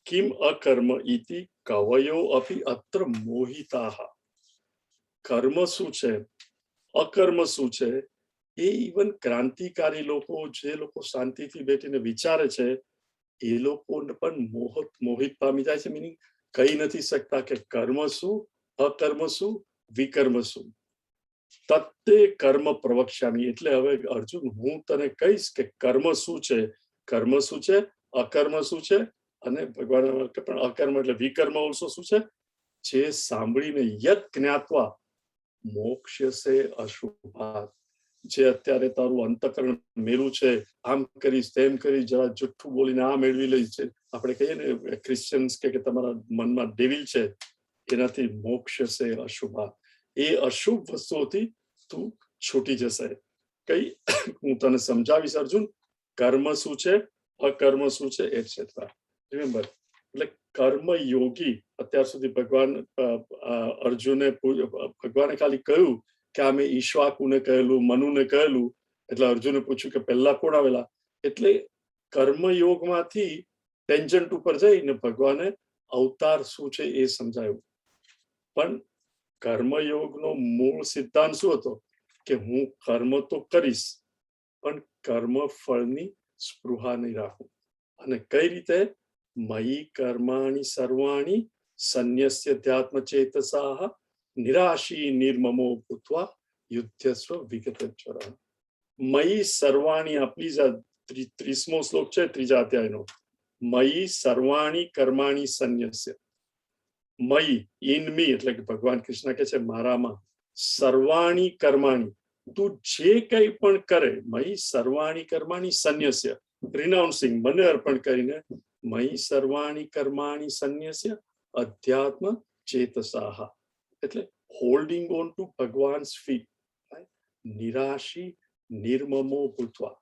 કિમ અકર્મ ઇતિ કવયો અપી અત્ર મોહિતાહ. કર્મ શું છે, અકર્મ શું છે, એ ઇવન ક્રાંતિકારી લોકો, જે લોકો શાંતિથી બેઠીને વિચારે છે, એ લોકો પણ મોહિત પામી જાય છે. મીનિંગ કહી નથી શકતા કે કર્મ શું, અકર્મ શું, વિકર્મ શું. તત્તે કર્મ પ્રવક્ષ્યામિ એટલે હવે અર્જુન હું તને કહીશ કે કર્મ શું છે, કર્મ શું છે, અકર્મ શું છે, અને ભગવાન પણ અકર્મ એટલે વિકર્મ ઓલ્સો શું છે, જે સાંભળીને યત જ્ઞાત્વા મોક્ષ્યસે અશુભાત. જે અત્યારે તારું અંતકરણ મેલું છે, આમ કરીશ તેમ કરીશ, જરા જુઠ્ઠું બોલીને આ મેળવી લઈશ છે, આપણે કહીએ ને ક્રિશ્ચિયન્સ કે તમારા મનમાં ડેવિલ છે, એનાથી મોક્ષસે અશુભાત. એ અશુભ વસ્તુઓથી તું છૂટી જશે. કઈ હું તને સમજાવીશ અર્જુન, કર્મ શું છે, અકર્મ શું છે, એટસેટ્રા. રિમેમ્બર, એટલે કર્મ યોગી અત્યાર સુધી ભગવાન અર્જુને ભગવાને ખાલી કહ્યું કે આ મેં ઈશ્વાકુને કહેલું, મનુને કહેલું, એટલે અર્જુને પૂછ્યું કે પહેલા કોણ આવેલા, એટલે કર્મયોગમાંથી ટેન્જન્ટ ઉપર જઈને ભગવાને અવતાર શું છે એ સમજાયું. પણ કર્મયોગનો મૂળ સિદ્ધાંત શું હતો કે હું કર્મ તો કરીશ પણ કર્મ ફળની સ્પૃહા નહીં રાખું. અને કઈ રીતે, મયી કર્માણી સર્વાણી સંન્યસ્ય ધ્યાત્મ ચેતસાહ નિરાશી નિર્મમો ભૂત્વા યુદ્ધસ્વ વિગતજ્વર. મયી સર્વાણી, આ પ્લીઝ આ 30મો શ્લોક છે ત્રીજા અધ્યાયનો. મયી સર્વાણી કર્માણી સંન્યસ્ય. મયી ઇન મી એટલે કે ભગવાન કૃષ્ણ કે છે મારામાં, સર્વાણી કર્માણી તું જે કંઈ પણ કરે, મયી સર્વાણી કર્માણી સંન્યસ્ય રિનાઉન્સિંગ મને અર્પણ કરીને, મયી સર્વાણી કર્માણી સંન્યસ્ય અધ્યાત્મ ચેતસાહ એટલે holding on to Bhagwan's feet. નિરાશી નિર્મમો ભૂત્વા.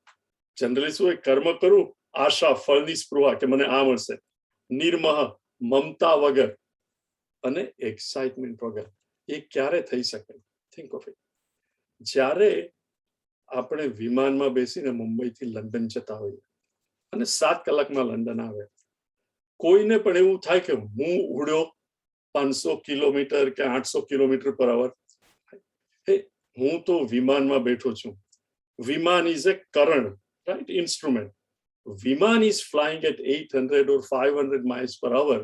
જનરલી શું કર્મ કરું આશા ફળની સ્પૃહા કે મને આ મળશે, નિર્મહ મમતા વગર અને એક્સાઇટમેન્ટ વગર. એ ક્યારે થઈ શકે? Think of it. જ્યારે આપણે વિમાનમાં બેસીને મુંબઈથી લંડન જતા હોઈએ અને 7 કલાકમાં લંડન આવે, કોઈને પણ એવું થાય કે હું ઉડ્યો 500 કિલોમીટર કે 800 કિલોમીટર પર અવર, હું તો વિમાનમાં બેઠો છું. વિમાન is A Karan, right, instrument. વિમાન is flying at 800 or 500 miles per hour.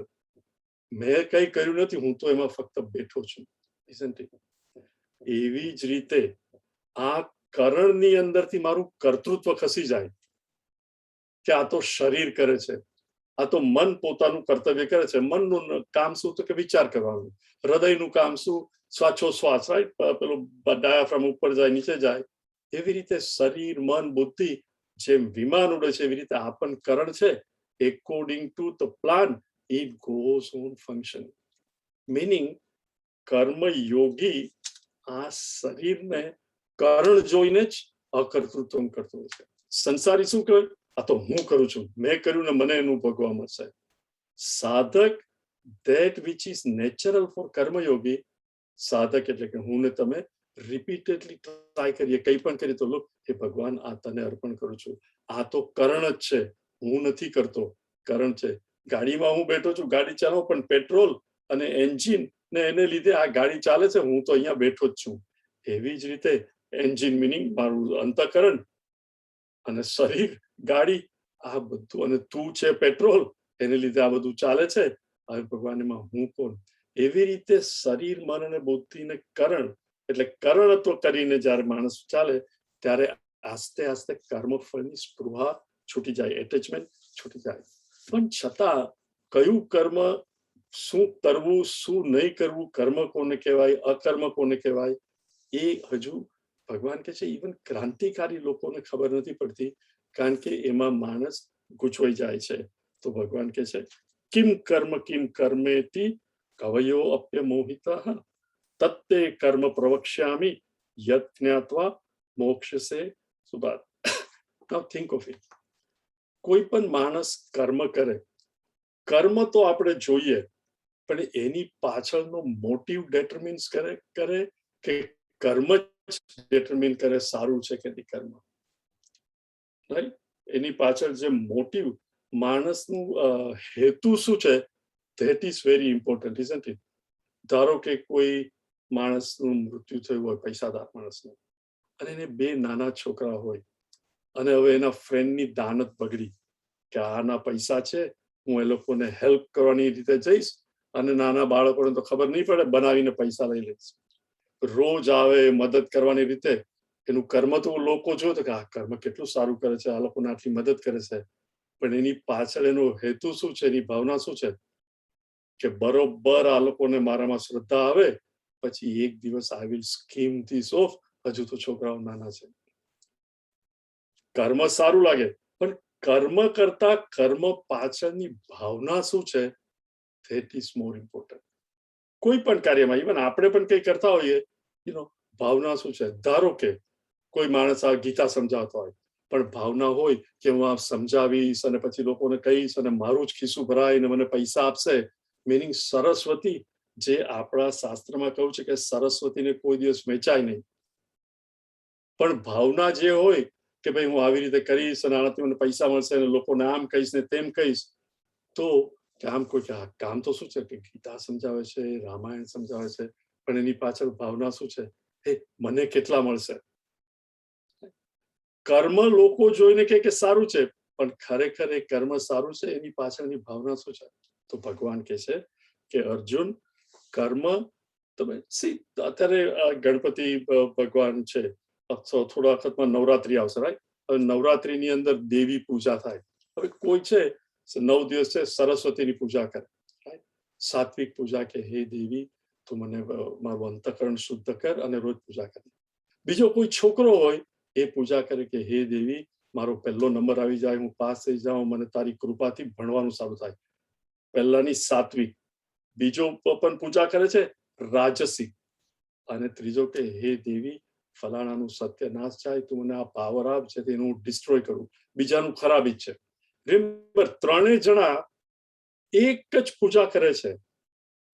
મેં કઈ કર્યું નથી, હું તો એમાં ફક્ત બેઠો છું. એવી જ રીતે આ કરણની અંદરથી મારું કર્તૃત્વ ખસી જાય કે આ તો શરીર કરે છે, આ તો મન પોતાનું કર્તવ્ય કરે છે. મનનું કામ શું તો કે વિચાર કરવાનું, હૃદયનું કામ શું શ્વાસોશ્વાસ, રાઈટ, પેલું ડાયાફ્રામ ઉપર જાય નીચે જાય. એવી રીતે શરીર મન બુદ્ધિ જેમ વિમાન ઉડે છે એવી રીતે આ પણ કરણ છે. According to the plan it goes on function. Meaning કર્મ યોગી આ શરીરને કરણ જોઈને જ અકર્તૃત્વ કરતો હોય છે. સંસારી શું કહે, આ તો હું કરું છું, મેં કર્યું ને મને એનું ભોગવા મળશે. સાધક that which is natural for કર્મયોગી, સાધક એટલે કે હું ને તમે રિપીટેડલી ટ્રાય કરીએ, કંઈ પણ કરીએ તો લો હે ભગવાન આ તને અર્પણ કરું છું, આ તો કરણ જ છે, હું નથી કરતો, કરણ છે. ગાડીમાં હું બેઠો છું, ગાડી ચાલો પણ પેટ્રોલ અને એન્જિન ને એને લીધે આ ગાડી ચાલે છે, હું તો અહીંયા બેઠો જ છું. એવી જ રીતે એન્જિન મિનિંગ મારું અંતઃકરણ અને શરીર ગાડી આ બધું, અને તું છે પેટ્રોલ, એને લીધે આ બધું ચાલે છે. હવે ભગવાન એમાં હું કોણ? એવી રીતે શરીર મન અને બુદ્ધિને કરણ એટલે કરણત્વ કરીને જ્યારે માણસ ચાલે ત્યારે આસ્તે આસ્તે કર્મફળની સ્પૃહા છૂટી જાય, એટેચમેન્ટ છૂટી જાય. પણ છતાં કયું કર્મ શું કરવું શું નહીં કરવું, કર્મ કોને કહેવાય અકર્મ કોને કહેવાય, એ હજુ ભગવાન કહે છે ઇવન ક્રાંતિકારી લોકોને ખબર નથી પડતી, કારણ કે એમાં માણસ ગૂંચવાઈ જાય છે. તો ભગવાન કહે છે કિમ કર્મેતિ કવયો અપ્યમોહિતઃ તત્તે કર્મ પ્રવક્ષ્યામિ યત જ્ઞાત્વા મોક્ષસે સુભાત. નાઉ થિંક ઓફ ઇટ. કોઈ પણ માણસ કર્મ કરે, કર્મ તો આપણે જોઈએ પણ એની પાછળનો મોટિવ ડિટરમિન્સ કરે કે કર્મ ડિટરમિન કરે સારું છે કે નહીં કર્મ, રાઈટ? એની પાછળ જે મોટિવ માણસનું હેતુ શું છે, that is very important, isn't it? ધારો કે કોઈ માણસનું મૃત્યુ થયું હોય, પૈસાદાર માણસનું, અને એને 2 નાના છોકરા હોય, અને હવે એના ફ્રેન્ડની દાનત બગડી કે આના પૈસા છે, હું એ લોકોને હેલ્પ કરવાની રીતે જઈશ અને નાના બાળકોને તો ખબર નહીં પડે, બનાવીને પૈસા લઈ લે છે. રોજ આવે મદદ કરવાની રીતે, એનું કર્મ તો લોકો જો તો કે આ કર્મ કેટલું સારું કરે છે, આ લોકોને આટલી મદદ કરે છે, પણ એની પાછળ એનો હેતુ શું છે, એની ભાવના શું છે કે બરોબર આ લોકોને મારામાં શ્રદ્ધા આવે પછી એક દિવસ I will scheme this of. હજુ તો છોકરાઓ નાના છે. કર્મ સારું લાગે, પણ કર્મ કરતા કર્મ પાછળની ભાવના શું છે, that is more important. કોઈ પણ કાર્યમાં, ઇવન આપણે પણ કંઈ કરતા હોઈએ, ભાવના શું છે. ધારો કે કોઈ માણસ આ ગીતા સમજાવતો હોય, પણ ભાવના હોય કે હું આ સમજાવીશ અને પછી લોકોને કહીશ અને મારું જ ખિસ્સું ભરાય અને મને પૈસા આપશે, મિનિંગ સરસ્વતી, જે આપણા શાસ્ત્રમાં કહ્યું છે કે સરસ્વતીને કોઈ દિવસ વેચાય નહીં, પણ ભાવના જે હોય કે ભાઈ હું આવી રીતે કરીશ અને આનાથી મને પૈસા મળશે અને લોકોને આમ કહીશ ને તેમ કહીશ, તો કામ કોઈ કામ તો શું છે કે ગીતા સમજાવે છે, રામાયણ સમજાવે છે, પણ એની પાછળ ભાવના શું છે, મને કેટલા મળશે. કર્મ લોકો જોઈને કે સારું છે, પણ ખરેખર એ કર્મ સારું છે એની પાછળની ભાવના શું છે. તો ભગવાન કહે છે કે અર્જુન, કર્મ તમે અત્યારે ગણપતિ ભગવાન છે, થોડા વખતમાં નવરાત્રી આવશે, રાઈટ? હવે નવરાત્રીની અંદર દેવી પૂજા થાય. હવે કોઈ છે 9 દિવસ છે સરસ્વતીની પૂજા કરે, રાઈટ? સાત્વિક પૂજા કે હે દેવી તું મને મારું અંતઃકરણ શુદ્ધ કર અને રોજ પૂજા કરે. બીજો કોઈ છોકરો હોય એ પૂજા કરે કે હે દેવી મારો પહેલો નંબર આવી જાય, હું પાસ થઈ જાઉં, મને તારી કૃપાથી ભણવાનું સારું થાય. પહેલાની સાત્વિક. બીજો પણ પૂજા કરે છે રાજસિક. અને ત્રીજો કે હે દેવી ફલાણાનું સત્યનાશ થાય, તું મને આ પાવર આપ છે તેનું ડિસ્ટ્રોય કરું. બીજાનું ખરાબ ઈચ્છે. રિમેમ્બર, ત્રણેય જણા એક જ પૂજા કરે છે,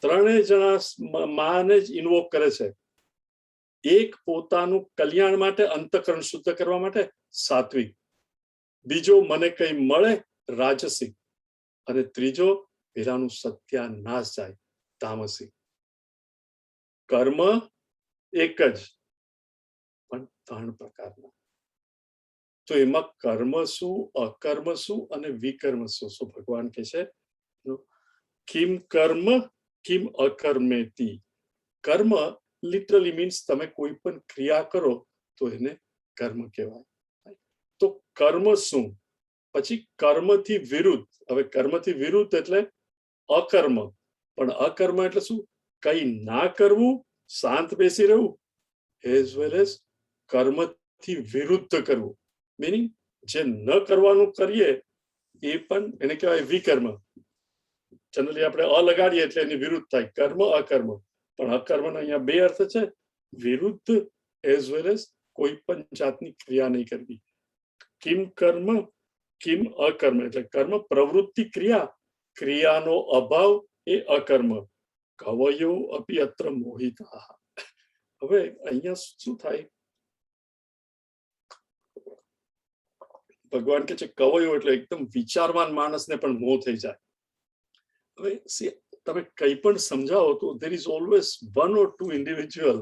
ત્રણેય જણા માને જ ઇન્વોક કરે છે. એક પોતાનું કલ્યાણ માટે, અંતઃકરણ શુદ્ધ કરવા માટે સાત્વિક, બીજો મને કઈ મળે રાજસિક, અને ત્રીજો પેલાનું સત્યાનાશ જાય તામસિક. કર્મ એક જ, પણ 3 પ્રકારના. તો એમાં કર્મ શું, અકર્મ શું અને વિકર્મ શું? શું ભગવાન કહે છે કિમ કર્મ કિમ અકર્મેતિ. કર્મ લિટરલી મીન્સ તમે કોઈ પણ ક્રિયા કરો તો એને કર્મ કહેવાય. તો કર્મ શું? પછી કર્મથી વિરુદ્ધ. હવે કર્મથી વિરુદ્ધ એટલે અકર્મ. પણ અકર્મ એટલે શું? કઈ ના કરવું, શાંત બેસી રહેવું, એઝ વેલ એઝ કર્મથી વિરુદ્ધ કરવું. મીનિંગ જે ન કરવાનું કરીએ એ પણ એને કહેવાય વિકર્મ. જનરલી આપણે લગાડીએ એટલે એની વિરુદ્ધ થાય, કર્મ અકર્મ. પણ અકર્મના અહીંયા 2 અર્થ છે, વિરુદ્ધ એઝ વેલ એઝ કોઈ પણ જાતની ક્રિયા નહીં કરવી. કિમ કર્મ કિમ અકર્મ એટલે કર્મ પ્રવૃત્તિ ક્રિયા, ક્રિયાનો અભાવ એ અકર્મ. કવયો અપી અત્ર મોહિતા. હવે અહીંયા શું થાય? ભગવાન કે છે કવયો એટલે એકદમ વિચારવાન માણસને પણ મોહ થઈ જાય. હવે તમે કંઈ પણ સમજાવો તો there is always 1 or 2 individual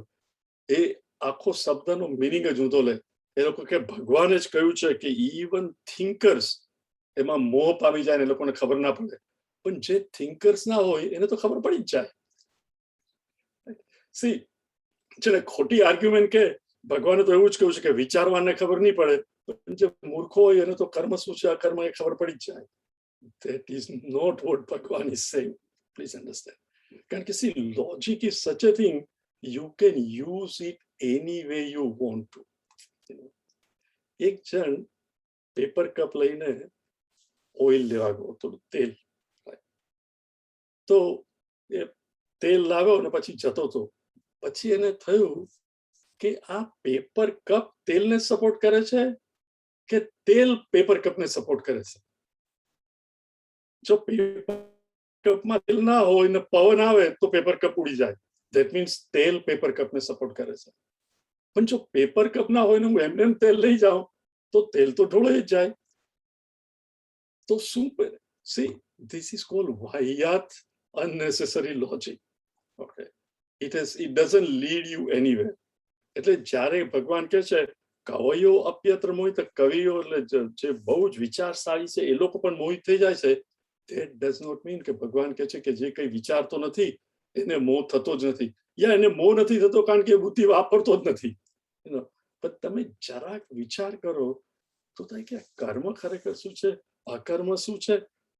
એ આખો શબ્દનો મિનિંગ જ ઊંધો લે. એ લોકો કે ભગવાને જ કહ્યું છે કે ઇવન થિંકર્સ એમાં મોહ પામી જાય ને એ લોકોને ખબર ના પડે, પણ જે થિંકર્સ ના હોય એને તો ખબર પડી જ જાય. સી જેને ખોટી આર્ગ્યુમેન્ટ કે ભગવાને તો એવું જ કહ્યું છે કે વિચારવાને ખબર નહીં પડે, પણ જે મૂર્ખો હોય એને તો કર્મ શું છે અકર્મ એ ખબર પડી જ જાય. That is not what Bhagwan is saying. Please understand. Because see, logic is such a thing, you can use it any way you want to. એક જણ પેપર કપ લઈને ઓઇલ લેવા ગયો, થોડું તેલ. તો એ તેલ લાવ્યો ને પછી જતો હતો. પછી એને થયું કે આ પેપર કપ તેલને સપોર્ટ કરે છે કે તેલ પેપર કપને સપોર્ટ કરે છે? જો પેપર કપમાં તેલ ના હોય ને પવન આવે તો પેપર કપ ઉડી જાય. ધેટ મીન્સ તેલ પેપર કપને સપોર્ટ કરે છે. પણ જો પેપર કપ ના હોય ને હું એમને તેલ લઈ જાઉં તો તેલ તો ઢોળાઈ જ જાય. તો શું? સી, ધીસ ઇઝ કોલ્ડ વાહિયાત unnecessary logic. Okay, it doesn't lead you anywhere. એટલે જ્યારે ભગવાન કહે છે કવયો અપ્યત્ર મોહિત, કવિઓ એટલે જે બહુ જ વિચારશાળી છે એ લોકો પણ મોહિત થઈ જાય છે. that does not mean કે ભગવાન કહે છે કે જે કંઈ વિચારતો નથી એને મોહ થતો જ નથી, યા એને મોહ નથી થતો કારણ કે બુદ્ધિ વાપરતો જ નથી. પણ તમે જરાક વિચાર કરો તો થાય કે કર્મ ખરેખર શું છે, અકર્મ શું છે?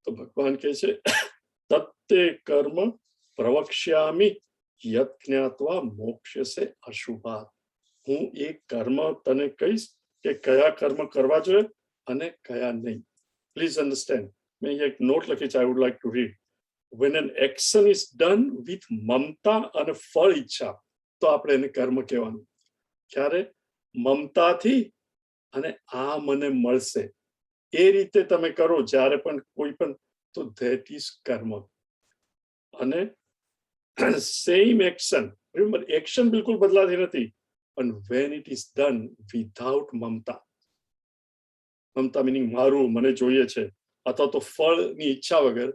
તો ભગવાન કહે છે તત્તે કર્મ પ્રવક્ષ્યામિ યત જ્ઞાત્વા મોક્ષ્યસે અશુભાત. હું એ કર્મ તને કહીશ કે કયા કર્મ કરવા જોઈએ અને કયા નહીં. પ્લીઝ અન્ડરસ્ટેન્ડ, મેં અહીંયા એક નોટ લખી છે, I would like to read. when an action is done with મમતા અને ફળ ઈચ્છા તો આપણે એને કર્મ કહેવાનું. ક્યારે? મમતાથી અને આ મને મળશે એ રીતે તમે કરો જ્યારે પણ કોઈ પણ, તો that is કર્મ. અને સેમ એક્શન, રિમેમ્બર એક્શન બિલકુલ બદલાતી નથી, પણ when it is done without mamata, મમતા મીનિંગ મારું, મને જોઈએ છે, અથવા તો ફળની ઈચ્છા વગર,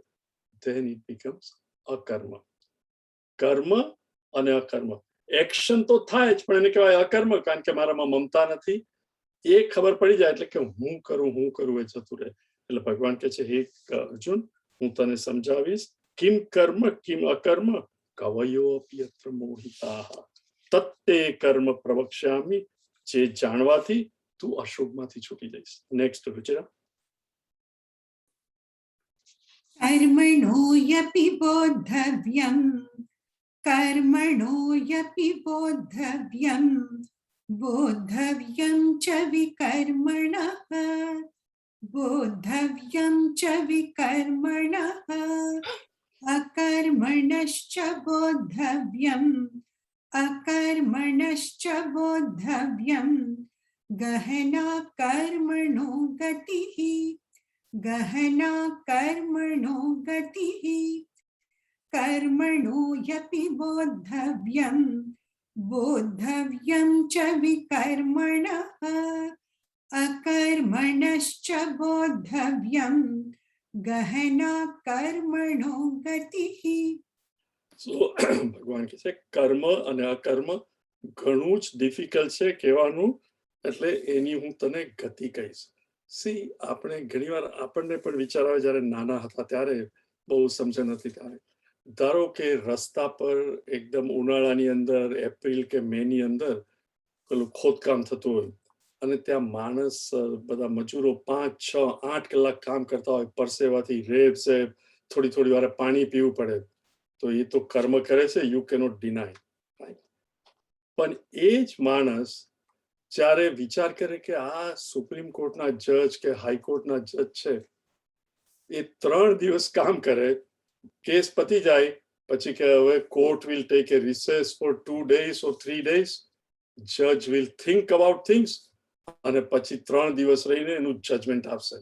then it becomes અકર્મ. કર્મ અને અકર્મ, એક્શન તો થાય જ પણ એને કહેવાય અકર્મ કારણ કે મારામાં મમતા નથી. એ ખબર પડી જાય એટલે કે હું કરું એ જતું રહે. એટલે ભગવાન કહે છે હે અર્જુન, હું તને સમજાવીશ કિમ કર્મ કિમ અકર્મ કવયો અપી અત્ર મોહિતાઃ તત્તે કર્મ પ્રવક્ષ્યામિ. જે જાણવાથી તું અશુભમાંથી છૂટી જઈશ. નેક્સ્ટ રુચિરા. कर्मणो यपि बोद्धव्यं, कर्मणो यपि बोद्धव्यं, बोद्धव्यं च विकर्मणः, बोद्धव्यं च विकर्मणः, अकर्मणश्च बोद्धव्यम्, अकर्मणश्च बोद्धव्यं, गहना कर्मणो गतिः, गहना कर्मणो गतिः, कर्मणो यपि बोद्धव्यं, बोद्धव्यं च विकर्मणः, अकर्मणश्च बोद्धव्यं, गहना कर्मणो गतिः. સો ભગવાન કહે છે કર્મ અને અકર્મ ઘણું જ ડિફિકલ્ટ છે કહેવાનું, એટલે એની હું તને ગતિ કહીશ. સી આપણે ઘણીવાર આપણને પણ વિચાર આવે જ્યારે નાના હતા ત્યારે, બહુ સમજણ નથી ત્યારે. ધારો કે રસ્તા પર એકદમ ઉનાળાની અંદર એપ્રિલ કે મે ની અંદર પેલું ખોદકામ થતું હોય અને ત્યાં માણસ બધા મજૂરો 5, 6, 8 કલાક કામ કરતા હોય, પરસેવાથી રેબ ઝેબ, થોડી વારે પાણી પીવું પડે, તો એ તો કર્મ કરે છે, યુ કેનોટ ડિનાય. પણ એ જ માણસ જ્યારે વિચાર કરે કે આ સુપ્રીમ કોર્ટના જજ કે હાઈકોર્ટના જજ છે, એ 3 દિવસ કામ કરે, કેસ પતી જાય, પછી કે હવે court will take a recess for 2 days or 3 days, જજ વિલ થિંક અબાઉટ થિંગ્સ, અને પછી 3 દિવસ રહીને એનું જજમેન્ટ આપશે.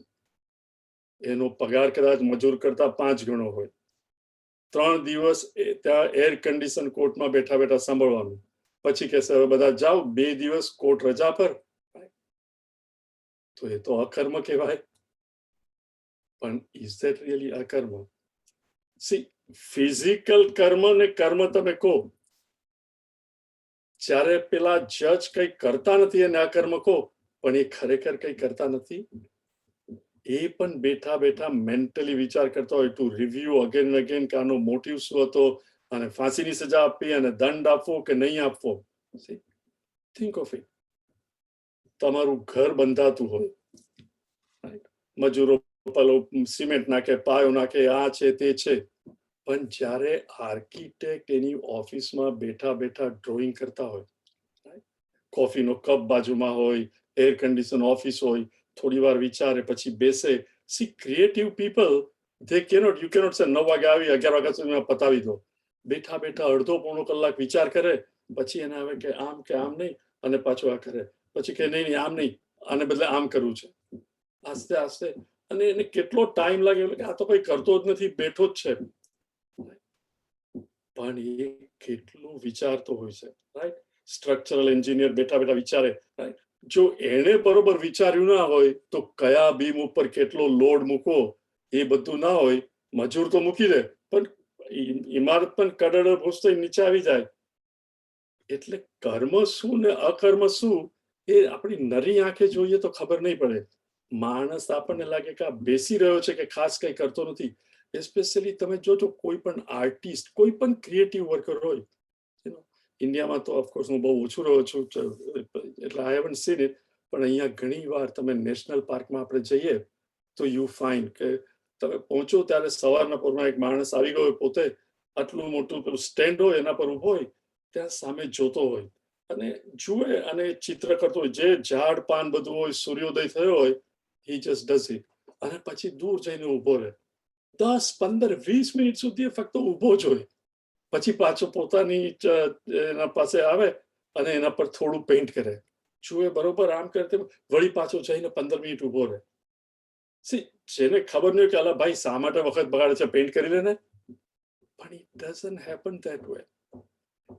એનો પગાર કદાચ મજૂર કરતા 5 ગણો હોય. 3 દિવસ ત્યાં એર કન્ડિશન કોર્ટમાં બેઠા બેઠા સાંભળવાનું, પછી કહેશે હવે બધા જાઓ, 2 દિવસ કોર્ટ રજા પર. તો એ તો અકર્મ કહેવાય. પણ ઇઝ ધેટ રિયલી અકર્મ? સી ફિઝિકલ કર્મ ને કર્મ તમે કહો, જ્યારે પેલા જજ કઈ કરતા નથી એને અકર્મ કહો, પણ એ ખરેખર કઈ કરતા નથી. એ પણ બેઠા બેઠા મેન્ટલી વિચાર કરતા હોય, ટુ રિવ્યુ અગેન અગેન કે આનો મોટિવ શું હતો, અને ફાંસીની સજા આપવી અને દંડ આપવો કે નહીં આપવો. Think of it. તમારું ઘર બંધાતું હોય, મજૂરો પેલો સિમેન્ટ નાખે, પાયો નાખે, આ છે તે છે, પણ જ્યારે આર્કિટેક્ટ એની ઓફિસમાં બેઠા બેઠા ડ્રોઈંગ કરતા હોય, કોફીનો કપ બાજુમાં હોય, એર કન્ડિશન ઓફિસ હોય, થોડી વાર વિચારે પછી બેસે. C creative people, they cannot, you cannot say 9 વાગે આવી 11 વાગ્યા સુધીમાં પતાવી દો. બેઠા બેઠા અડધો પોણો કલાક વિચાર કરે, પછી એને આવે કે આમ નહીં, અને પાછું આ કરે, પછી કે નહીં આમ નહીં, આને બદલે આમ કરવું છે. આસ્તે આસ્તે, અને એને કેટલો ટાઈમ લાગે, એટલે કે આ તો કઈ કરતો જ નથી, બેઠો જ છે. પણ એ કેટલું વિચારતો હોય છે, રાઈટ? સ્ટ્રક્ચરલ એન્જિનિયર બેઠા બેઠા વિચારે, રાઈટ? જો એને બરોબર વિચાર્યું ના હોય તો કયા બીમ ઉપર કેટલો લોડ મૂકવો એ બધું ના હોય, મજૂર તો મૂકી દે, પણ ઇમારત પણ કડડ ભૂસતો નીચે આવી જાય. એટલે કર્મ શું ને અકર્મ શું એ આપણી નરી આંખે જોઈએ તો ખબર નહીં પડે. માણસ આપણને લાગે કે આ બેસી રહ્યો છે કે ખાસ કઈ કરતો નથી, એસ્પેશિયલી તમે જોજો કોઈ પણ આર્ટિસ્ટ, કોઈ પણ ક્રિએટિવ વર્કર હોય, ઇન્ડિયામાં તો ઓફકોર્સ હું બહુ ઓછું રહ્યો છું એટલે આઈ હેવન્ટ સીન ઇટ, પણ અહીંયા ઘણી વાર તમે નેશનલ પાર્કમાં આપણે જઈએ તો યુ ફાઇન્ડ કે તમે પહોંચો ત્યારે સવારના પોરમાં એક માણસ આવી ગયો હોય, પોતે આટલું મોટું પેલું સ્ટેન્ડ હોય એના પર ઉભો હોય, ત્યાં સામે જોતો હોય અને જુએ અને ચિત્ર કરતો હોય, જે ઝાડ પાન બધું હોય, સૂર્યોદય થયો હોય, હી જસ્ટ ડઝ ઇટ, અને પછી દૂર જઈને ઉભો રહે 10-15-20 મિનિટ સુધી ફક્ત ઉભો જ હોય, પછી પાછો પોતાની એના પાસે આવે અને એના પર થોડું પેઇન્ટ કરે, જુએ બરોબર આમ કરે, વળી પાછો જઈને 15 મિનિટ ઉભો રહે. સી, જેને ખબર નહીં કે અલા ભાઈ શા માટે વખત બગાડે છે, પેઇન્ટ કરી લે ને, પણ it doesn't happen that way.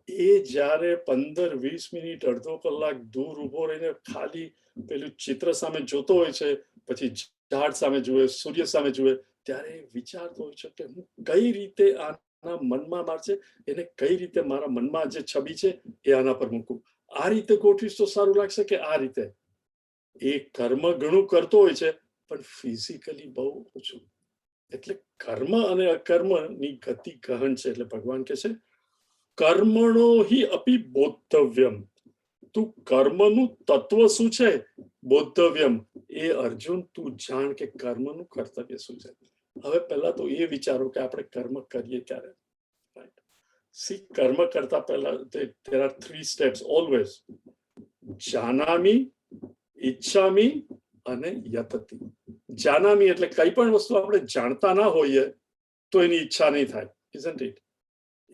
એ જ્યારે 15-20 મિનિટ, અડધો કલાક દૂર ઉભો રહીને ખાલી પેલું ચિત્ર સામે જોતો હોય છે, પછી ઝાડ સામે જુએ, સૂર્ય સામે જુએ, ત્યારે વિચારતો હોય છે કે હું કઈ રીતે આના મનમાં મારશે, એને કઈ રીતે મારા મનમાં જે છબી છે એ આના પર મૂકું, આ રીતે ગોઠવીશ તો સારું લાગશે કે આ રીતે. એ કર્મ ઘણું કરતો હોય છે પણ ફિઝિકલી બહુ ઓછું. એટલે કર્મ અને અકર્મની ગતિ ગહન છે. એટલે ભગવાન કહે છે કર્મણો હિ અપી બોદ્ધવ્યમ, તું કર્મનું તત્વ શું છે બોદ્ધવ્યમ, એ અર્જુન તું જાણ કે કર્મનું કર્તવ્ય શું છે. હવે પહેલા તો એ વિચારો કે આપણે કર્મ કરીએ ક્યારે. સી, કર્મ કરતા પહેલા there are 3 steps always: જાનામી, ઈચ્છામી અને યતતિ. જાનામી એટલે કઈ પણ વસ્તુ આપણે જાણતા ના હોઈએ તો એની ઈચ્છા નહીં થાય, isn't it?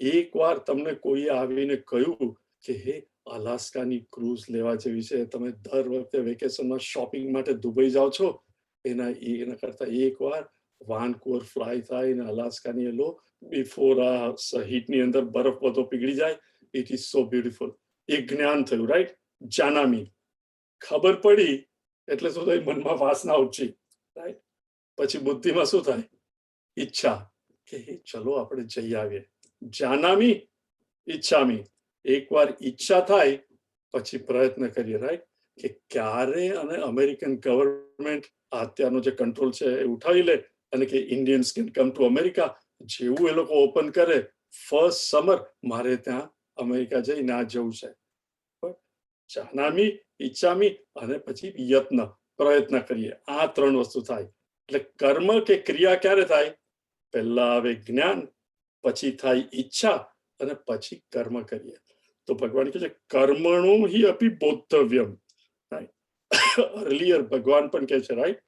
એકવાર તમને કોઈ આવીને કહ્યું કે હે અલાસ્કાની ક્રૂઝ લેવા જેવી છે, તમે દર વખતે વેકેશનમાં શોપિંગ માટે દુબઈ જાઓ છો, એના કરતા એકવાર વાનકુવર ફ્લાય થાય ને અલાસ્કાની એ લો, બિફોર આ હીટની અંદર બરફ બધો પીગળી જાય. It is so beautiful. એ જ્ઞાન થયું, રાઈટ? જાનામી. ખબર પડી એટલે શું થાય? મનમાં વાસના ઉપજી, રાઈટ? પછી બુદ્ધિમાં શું થાય? ઈચ્છા, કે હે ચલો આપણે જઈ આવીએ. જાનામી, ઈચ્છામી. એકવાર ઈચ્છા થાય પછી પ્રયત્ન કરીએ, રાઈટ? કે ક્યારે અને અમેરિકન ગવર્મેન્ટ અત્યારનો જે કંટ્રોલ છે એ ઉઠાવી લે અને કે Indians can come to America. જેવું એ લોકો ઓપન કરે, ફર્સ્ટ સમર મારે ત્યાં અમેરિકા જઈને આ જવું છે. જાનામી, ઈચ્છામી અને પછી યત્ન, પ્રયત્ન કરીએ. આ 3 વસ્તુ થાય. એટલે કર્મ કે ક્રિયા ક્યારે થાય? પહેલા આવે જ્ઞાન, પછી થાય ઈચ્છા અને પછી કર્મ કરીએ. તો ભગવાન કહે છે કર્મણો હિ અપી બોદ્ધવ્યમ. અર્લિયર ભગવાન પણ કહે છે, રાઈટ?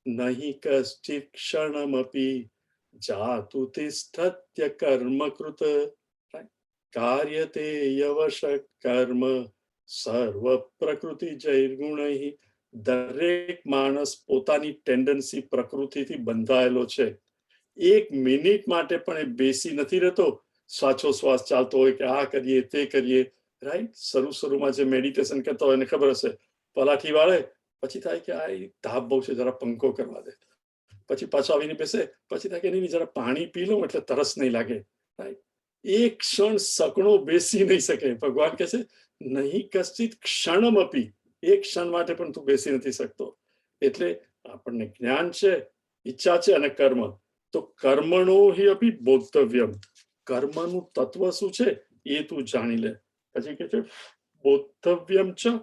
નહીં કશ્ચિત ક્ષણમપી જાતુ તિષ્ઠત્ય કર્મકૃત કાર્યતે યવશ કર્મ સર્વ પ્રકૃતિ જૈર્ગુણૈ. દરેક માણસ પોતાની ટેન્ડન્સી પ્રકૃતિથી બંધાયેલો છે. 1 મિનિટ માટે પણ એ બેસી નથી રહેતો, શ્વાસો શ્વાસ ચાલતો હોય કે આ કરીએ તે કરીએ, રાઈટ? શરૂમાં જે મેડિટેશન કરતા હોય એને ખબર હશે, પલાઠી વાળે પછી થાય કે આ તાપ બહુ છે, જરા પંખો કરવા દે, પછી પાછો આવીને બેસે, પછી થાય કે નહીં જરા પાણી પી લઉં એટલે તરસ નહીં લાગે, રાઈટ? એક ક્ષણ સકણો બેસી નહીં શકે. ભગવાન કહે છે નહીં કશ્ચિત ક્ષણમપી, એક ક્ષણ માટે પણ તું બેસી નથી શકતો. એટલે આપણને જ્ઞાન છે, ઈચ્છા છે અને કર્મ. તો કર્મણો હિ અપી બોદ્ધવ્યમ, કર્મનું તત્વ શું છે એ તું જાણી લે. પછી કે છે બોદ્ધવ્યમ ચ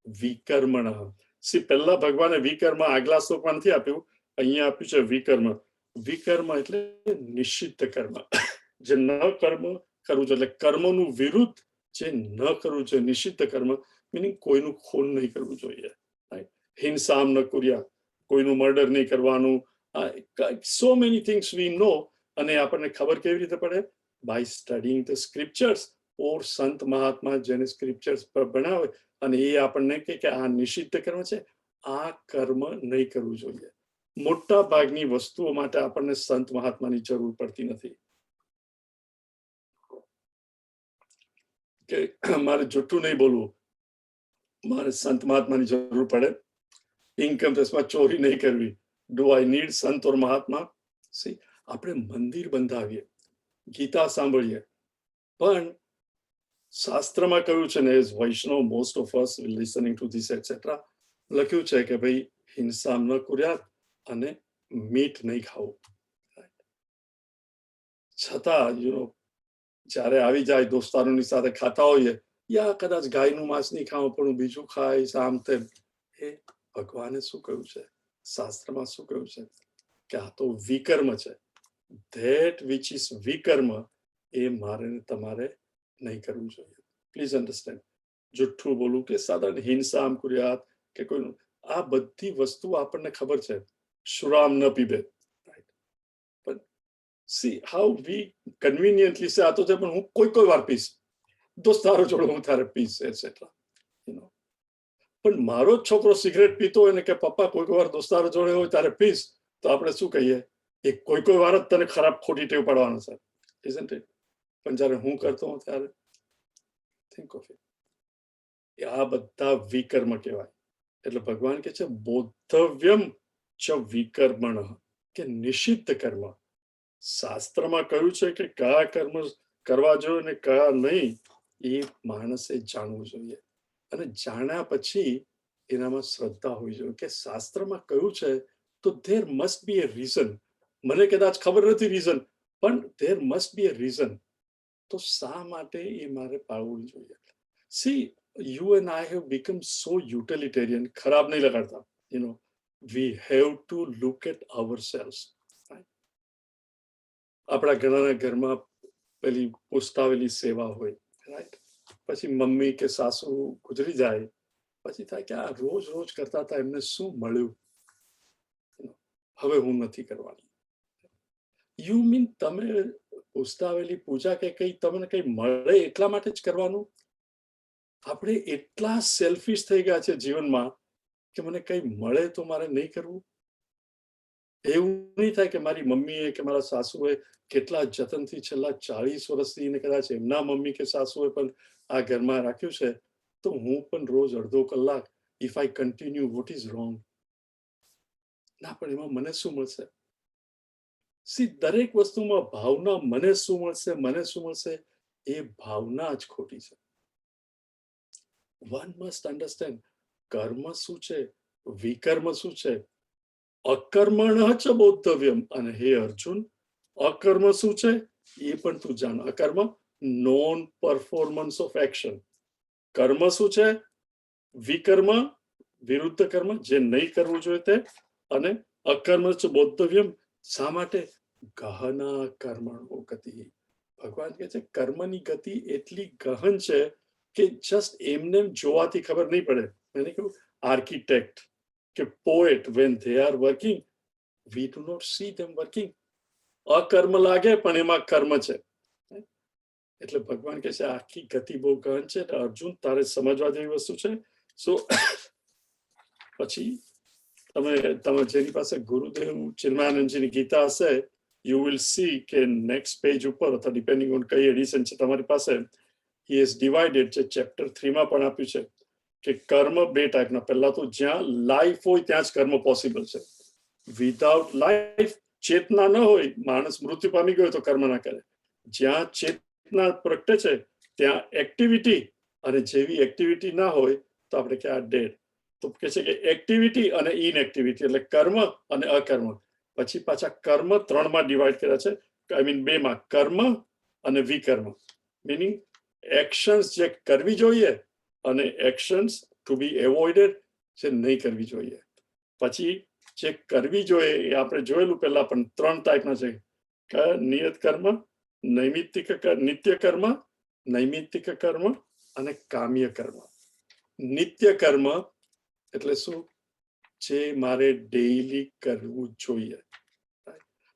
વિકર્મણ. સી, પહેલા ભગવાને વિકર્મ આગલા શ્લોકમાં નથી આપ્યું, અહીંયા આપ્યું છે વિકર્મ. વિકર્મ એટલે નિષિદ્ધ કર્મ, જે ન કર્મ કરવું જોઈએ, એટલે કર્મનું વિરુદ્ધ જે ન કરવું જોઈએ, નિષિદ્ધ કર્મ. મિનિંગ કોઈનું ખૂન નહીં કરવું જોઈએ, હિંસામ ન કુર્યા, કોઈનું મર્ડર નહીં કરવાનું. so many things we know. અને આપણને ખબર કેવી રીતે પડે? by studying the scriptures. ઓર સંત મહાત્મા જેને સ્ક્રિપ્ચર્સ પર ભણાવે અને એ આપણને કે આ નિષિદ્ધ કર્મ છે, આ કર્મ નહીં કરવું જોઈએ. મોટા ભાગની વસ્તુઓ માટે આપણને સંત મહાત્માની જરૂર પડતી નથી. કે મારે જૂઠું નહીં બોલવું, મારે સંત મહાત્માની જરૂર પડે. ઇન્કમ ટેક્સમાં ચોરી નહીં કરવી, ડુ આઈ નીડ સંત ઓર મહાત્મા? સી, આપણે મંદિર બંધાવીએ, ગીતા સાંભળીએ, પણ શાસ્ત્રમાં કહ્યું છે ને, as Vaishnav most of us listening to this etcetera, લખ્યું છે કે ભાઈ હિંસા ન કુર્યાત અને મીટ નહીં ખાવું. છતાં જ્યારે આવી જાય દોસ્તારોની સાથે ખાતા હોઈએ, યા કદાચ ગાયનું માંસ નહીં ખાવું પણ હું બીજું ખાઈશ આમ તેમ, એ ભગવાને શું કહ્યું છે, શાસ્ત્રમાં શું કહ્યું છે કે આ તો વિકર્મ છે. ધેટ વિચ ઇઝ વિકર્મ એ મારે ને તમારે નહીં કરવું જોઈએ. Please understand. જુઠ્ઠું બોલવું કે સાધારણ હિંસા આમ કર્યા કે કોઈ, આ બધી વસ્તુ આપણને ખબર છે. શુરામ ન પીબે, પણ સી હાઉ વી કન્વીનિયન્ટલી સે આ તો છે પણ હું કોઈ વાર પીશ, દોસ્તારો જોડે હું ત્યારે પીશ એટસેટ્રા. પણ મારો જ છોકરો સિગરેટ પીતો હોય ને કે પપ્પા કોઈ વાર દોસ્તારો જોડે હોય ત્યારે પીશ, તો આપણે શું કહીએ, એ કોઈ વાર જ તને ખરાબ ખોટી ટેવ પાડવાનો છે, isn't it? પણ જ્યારે હું કરતો હું ત્યારે થિંક ઓફ ઇટ. આ બધા વિકર્મ કહેવાય. એટલે ભગવાન કે છે બોદ્ધવ્યમ ચ વિકર્મણ, કે નિષિદ્ધ કર્મ. શાસ્ત્રમાં કહ્યું છે કે કયા કર્મ કરવા જોઈએ ને કયા નહીં, એ માણસે જાણવું જોઈએ. અને જાણ્યા પછી એનામાં શ્રદ્ધા હોવી જોઈએ કે શાસ્ત્રમાં કહ્યું છે તો there must be A reason. મને કદાચ ખબર નથી રીઝન, પણ there must be A reason. તો શા માટે એ મારે પાળવું જોઈએ. C you and I have become so utilitarian. ખરાબ નહીં લગાડતા, we have to look at ourselves. આપણા ઘણા ઘરમાં પેલી પુસ્તાવેલી સેવા હોય, રાઈટ. પછી મમ્મી કે સાસુ ગુજરી જાય પછી થાય કે આ રોજ રોજ કરતા હતા એમને શું મળ્યું, હવે હું નથી કરવાની. યુ મીન તમે પુસ્તાવેલી પૂજા કે કઈ તમને કઈ મળે એટલા માટે જ કરવાનું? આપણે એટલા સેલ્ફિશ થઈ ગયા છે જીવનમાં કે મને કઈ મળે તો મારે નહીં કરવું. એવું નહીં થાય કે મારી મમ્મીએ કે મારા સાસુએ કેટલા જતનથી છેલ્લા 40 વર્ષથી ને કદાચ એમના મમ્મી કે સાસુએ પણ આ ઘરમાં રાખ્યું છે, તો હું પણ રોજ અડધો કલાક if I continue what is wrong? ના, પણ એમાં મને શું મળશે? સી દરેક વસ્તુમાં ભાવના, મને શું મળશે, મને શું મળશે, એ ભાવના જ ખોટી છે. One must understand કર્મ શું છે, વિકર્મ શું છે, અકર્મણ ચ બોદ્ધવ્યમ. અને હે અર્જુન, અકર્મ શું છે એ પણ તું જાણ. અકર્મ નોન પરફોર્મન્સ ઓફ એક્શન. કર્મ શું છે? વિકર્મ વિરુદ્ધ કર્મ, જે નહીં કરવું જોઈએ તે. અને અકર્મ ચ બોદ્ધવ્યમ. શા માટે? ગહના કર્મણો ગતિ. ભગવાન કહે છે કર્મની ગતિ એટલી ગહન છે કે જસ્ટ એમને જોવાથી ખબર નહીં પડે. એને કહ્યું આર્કિટેક્ટ કે poet, when they are working we do not see them working. અકર્મ લાગે પણ એમાં કર્મ છે. એટલે ભગવાન કહે છે આખી ગતિ બહુ ગહન છે. અર્જુન, તારે સમજવા જેવી વસ્તુ છે. સો પછી તમે જેની પાસે ગુરુદેવ ચિન્મયાનંદજીની ગીતા હશે, યુ વિલ સી કે નેક્સ્ટ પેજ ઉપર, અથવા ડિપેન્ડિંગ ઓન કઈ એડિશન છે તમારી પાસે, he has divided, જે ચેપ્ટર 3 માં પણ આપ્યું છે કે કર્મ બે ટાઈપના. પહેલા તો જ્યાં લાઈફ હોય ત્યાં જ કર્મ પોસિબલ છે. વિધાઉટ લાઈફ, ચેતના ન હોય, માણસ મૃત્યુ પામી ગયો તો કર્મ ના કરે. જ્યાં ચેતના પ્રગટે છે ત્યાં એક્ટિવિટી, અને જેવી એક્ટિવિટી ના હોય તો આપણે કે આ ડેડ. તો કે છે કે એક્ટિવિટી અને ઇનએક્ટિવિટી, એટલે કર્મ અને અકર્મ. પછી પાછા કર્મ 3 માં ડિવાઈડ કર્યા છે, આઈ મીન 2 માં, કર્મ અને વિકર્મ. મિનિંગ એક્શન્સ જે કરવી જોઈએ અને એક્શન્સ ટુ બી એવોઇડેડ, જે નહીં કરવી જોઈએ. પછી જે કરવી જોઈએ એ આપણે જોયેલું પહેલા, પણ 3 ટાઈપના છે, નિયત કર્મ, નિત્ય કર્મ, નૈમિત્તિક કર્મ અને કામ્ય કર્મ. નિત્ય કર્મ એટલે શું? જે મારે ડેઈલી કરવું જોઈએ.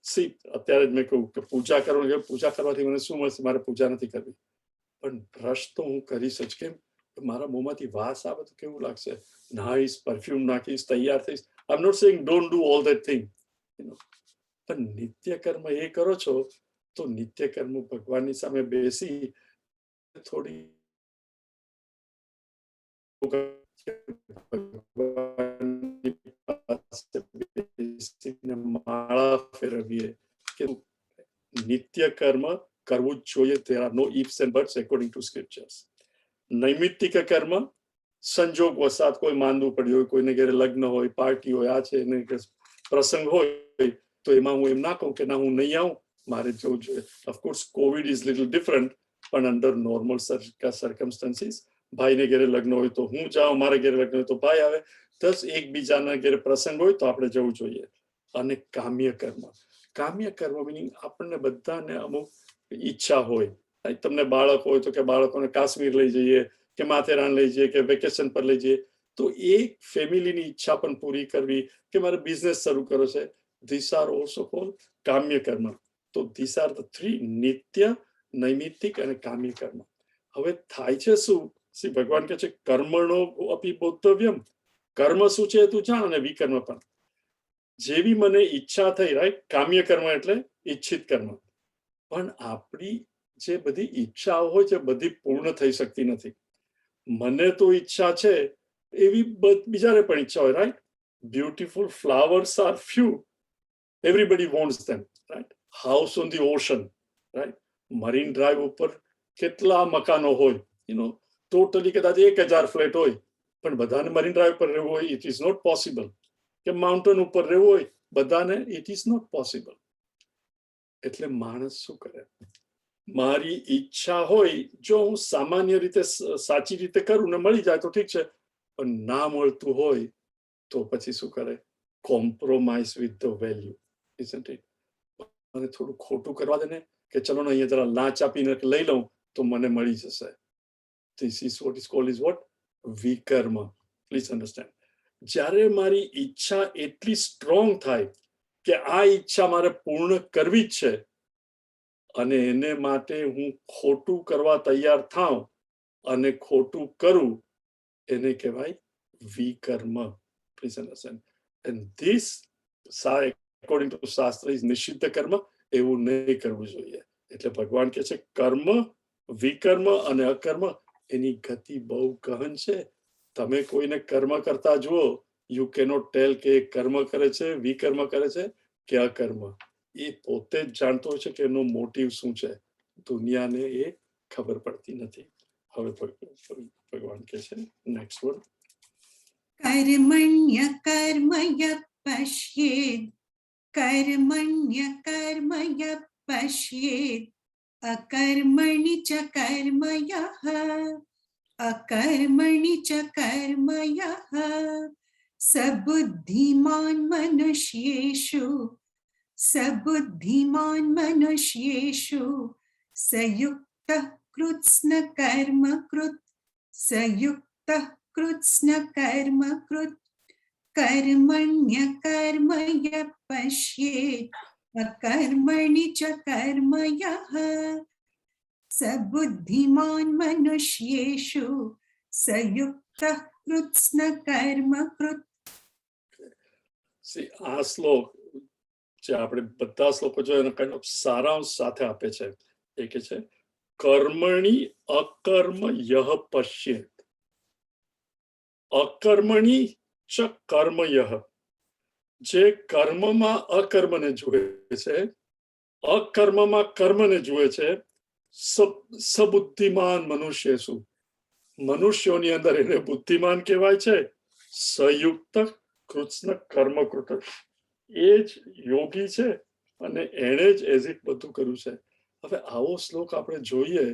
સી અત્યારે જ મેં કહ્યું કે પૂજા કરવાની, પૂજા કરવાથી મને શું મળશે? મારે પૂજા નથી કરવી, પણ બ્રશ તો હું કરીશ જ. કેમ? મારા મોંમાંથી વાસ આવે તો કેવું લાગશે? નાઈસ પરફ્યુમ નાખીશ, તૈયાર થઈશ. I am not saying don't do all that thing, પણ નિત્ય કર્મ એ કરો છો તો નિત્ય કર્મ ભગવાનની સામે બેસી થોડી માળા ફેરવીએ કે નિત્ય કર્મ કરવું જ જોઈએ. there are no ifs and buts according to scriptures. નૈમિત્તિક કર્મ સંજોગ વસાત, કોઈ માંદવું પડ્યું હોય, કોઈને ઘરે લગ્ન હોય, પાર્ટી હોય, આ છે પ્રસંગ હોય, તો એમાં હું એમ ના કહું કે ના હું નહીં આવું, મારે જવું જોઈએ. Of course Covid is little different, પણ અંડર નોર્મલ સર્કમસ્ટન્સીસ ભાઈને ઘેરે લગ્ન હોય તો હું જાઉં, મારે ઘેરે લગ્ન હોય તો ભાઈ આવે, દસ એકબીજાના ઘેરે પ્રસંગ હોય તો આપણે જવું જોઈએ. અને કામ્ય કર્મ મિનિંગ આપણને બધાને અમુક ઈચ્છા હોય. તમને બાળક હોય તો કે બાળકોને કાશ્મીર લઈ જઈએ, કે માથેરાન લઈ જઈએ, કે વેકેશન પર લઈ જઈએ, તો એક ફેમિલીની ઈચ્છા પણ પૂરી કરવી, કે મારે બિઝનેસ શરૂ કર્યો છે. ધીસ આર ઓલ્સો કોલ્ડ કામ્ય કર્મ. તો ધીસ આર ધ થ્રી: નિત્ય, નૈમિત્તિક અને કામ્ય કર્મ. હવે થાય છે શું? શ્રી ભગવાન કહે છે કર્મણો અપી બોદ્ધવ્યમ. કર્મ શું છે તું જાણ, અને વિકર્મ પણ. જેવી મને ઈચ્છા થઈ, રાઈટ, કામ્ય કર્મ એટલે ઈચ્છિત કર્મ. પણ આપણી જે બધી ઈચ્છાઓ હોય છે બધી પૂર્ણ થઈ શકતી નથી. મને તો ઈચ્છા છે એવી બીજાને પણ ઈચ્છા હોય, right. Beautiful flowers are few, everybody wants them, right? House on the ocean, right? Marine Drive ઉપર કેટલા મકાનો હોય, ટોટલી કદાચ 1000 ફ્લેટ હોય, પણ બધાને મરીન ડ્રાઈવ પર રહેવું હોય, ઇટ ઇઝ નોટ પોસિબલ. કે માઉન્ટેન ઉપર રહેવું હોય બધાને, ઇટ ઇઝ નોટ પોસિબલ. એટલે માણસ શું કરે? મારી ઈચ્છા હોય, જો હું સામાન્ય રીતે સાચી રીતે કરું ને મળી જાય તો ઠીક છે, પણ ના મળતું હોય તો પછી શું કરે? Compromise with the value, isn't it? મને થોડું ખોટું કરવા દે ને, કે ચલો ને અહીંયા જરા લાંચ આપીને લઈ લઉં તો મને મળી જશે. This is what is called is what? વિકર્મ. Please understand. જ્યારે મારી ઈચ્છા એટલી સ્ટ્રોંગ થાય કે આ ઈચ્છા મારે પૂર્ણ કરવી જ છે, અને એને માટે હું ખોટું કરવા તૈયાર થાઉં અને ખોટું કરું, એને કહેવાય વિકર્મ. Please understand. And this according to શાસ્ત્ર ઇઝ નિષિદ્ધ કર્મ. એવું નહીં કરવું જોઈએ. એટલે ભગવાન કહે છે કર્મ, વિકર્મ અને અકર્મ એની ગતિ બહુ ગહન છે. તમે કોઈને કર્મ કરતા જુઓ, યુ કેનોટ ટેલ કે કર્મ કરે છે, વિકર્મ કરે છે કે અકર્મ. એ પોતે જ જાણતો હોય છે કે એનો મોટિવ શું છે. દુનિયાને એ ખબર પડતી નથી. હવે ભગવાન કહે છે નેક્સ્ટ વર્ડ: કર્મણ્ય કર્મ યત્ પશ્યેદ, કર્મણ્ય કર્મ યત્ પશ્યેદ, અકર્મણિ ચ કર્મ યઃ, અકર્મણિ ચ કર્મ યઃ, સબુદ્ધિમાન મનુષ્યેષુ, સબુદ્ધિમાન મનુષ્યેષુ, સંયુક્તઃ કૃત્સ્ન કર્મ કૃત, સંયુક્તઃ કૃત્સ્ન કર્મ કૃત, કર્મણ્ય કર્મ યત્ પશ્યેત, અકર્મણિ ચ કર્મ યઃ, સબુદ્ધિમાન મનુષ્યેષુ, સંયુક્તઃ કૃત્સ્ન કર્મ કૃત. આ શ્લોક જે આપણે બધા શ્લોકો જો એનો kind of સારાંશ સાથે આપે છે. એ કે છે કર્મણી અકર્મ યહ પશ્યેત, અકર્મણી ચ કર્મ યહ. જે કર્મમાં અકર્મને જુએ છે, અકર્મમાં કર્મને જુએ છે, સબુદ્ધિમાન મનુષ્ય શું, મનુષ્યોની અંદર એને બુદ્ધિમાન કહેવાય છે. સંયુક્ત કૃત્સ્ન કર્મકૃત, એ જ યોગી છે અને એણે જ એઝ ઇટ બધું કર્યું છે. હવે આવો શ્લોક આપણે જોઈએ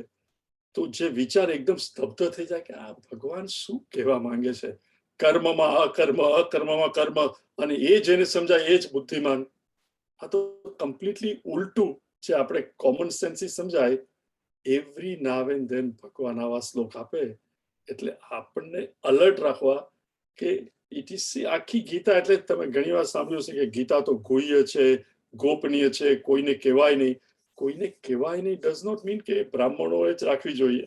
તો જે વિચાર એકદમ સ્તબ્ધ થઈ જાય કે આ ભગવાન શું કહેવા માંગે છે. કર્મમાં અકર્મ, અકર્મમાં કર્મ, અને એ જેને સમજાય એ જ બુદ્ધિમાન. આ તો કમ્પ્લીટલી ઉલટું જે આપણે કોમન સેન્સથી સમજાય. એવરી નાવ એન્ડ ધેન ભગવાન આવા શ્લોક આપે એટલે આપણને અલર્ટ રાખવા કે ઇટ ઇઝ આખી ગીતા. એટલે તમે ઘણી વાર સાંભળ્યું છે કે ગીતા તો ગુહ્ય છે, ગોપનીય છે, કોઈને કહેવાય નહીં. કોઈને કહેવાય નહીં ડઝ નોટ મીન કે બ્રાહ્મણોએ જ રાખવી જોઈએ,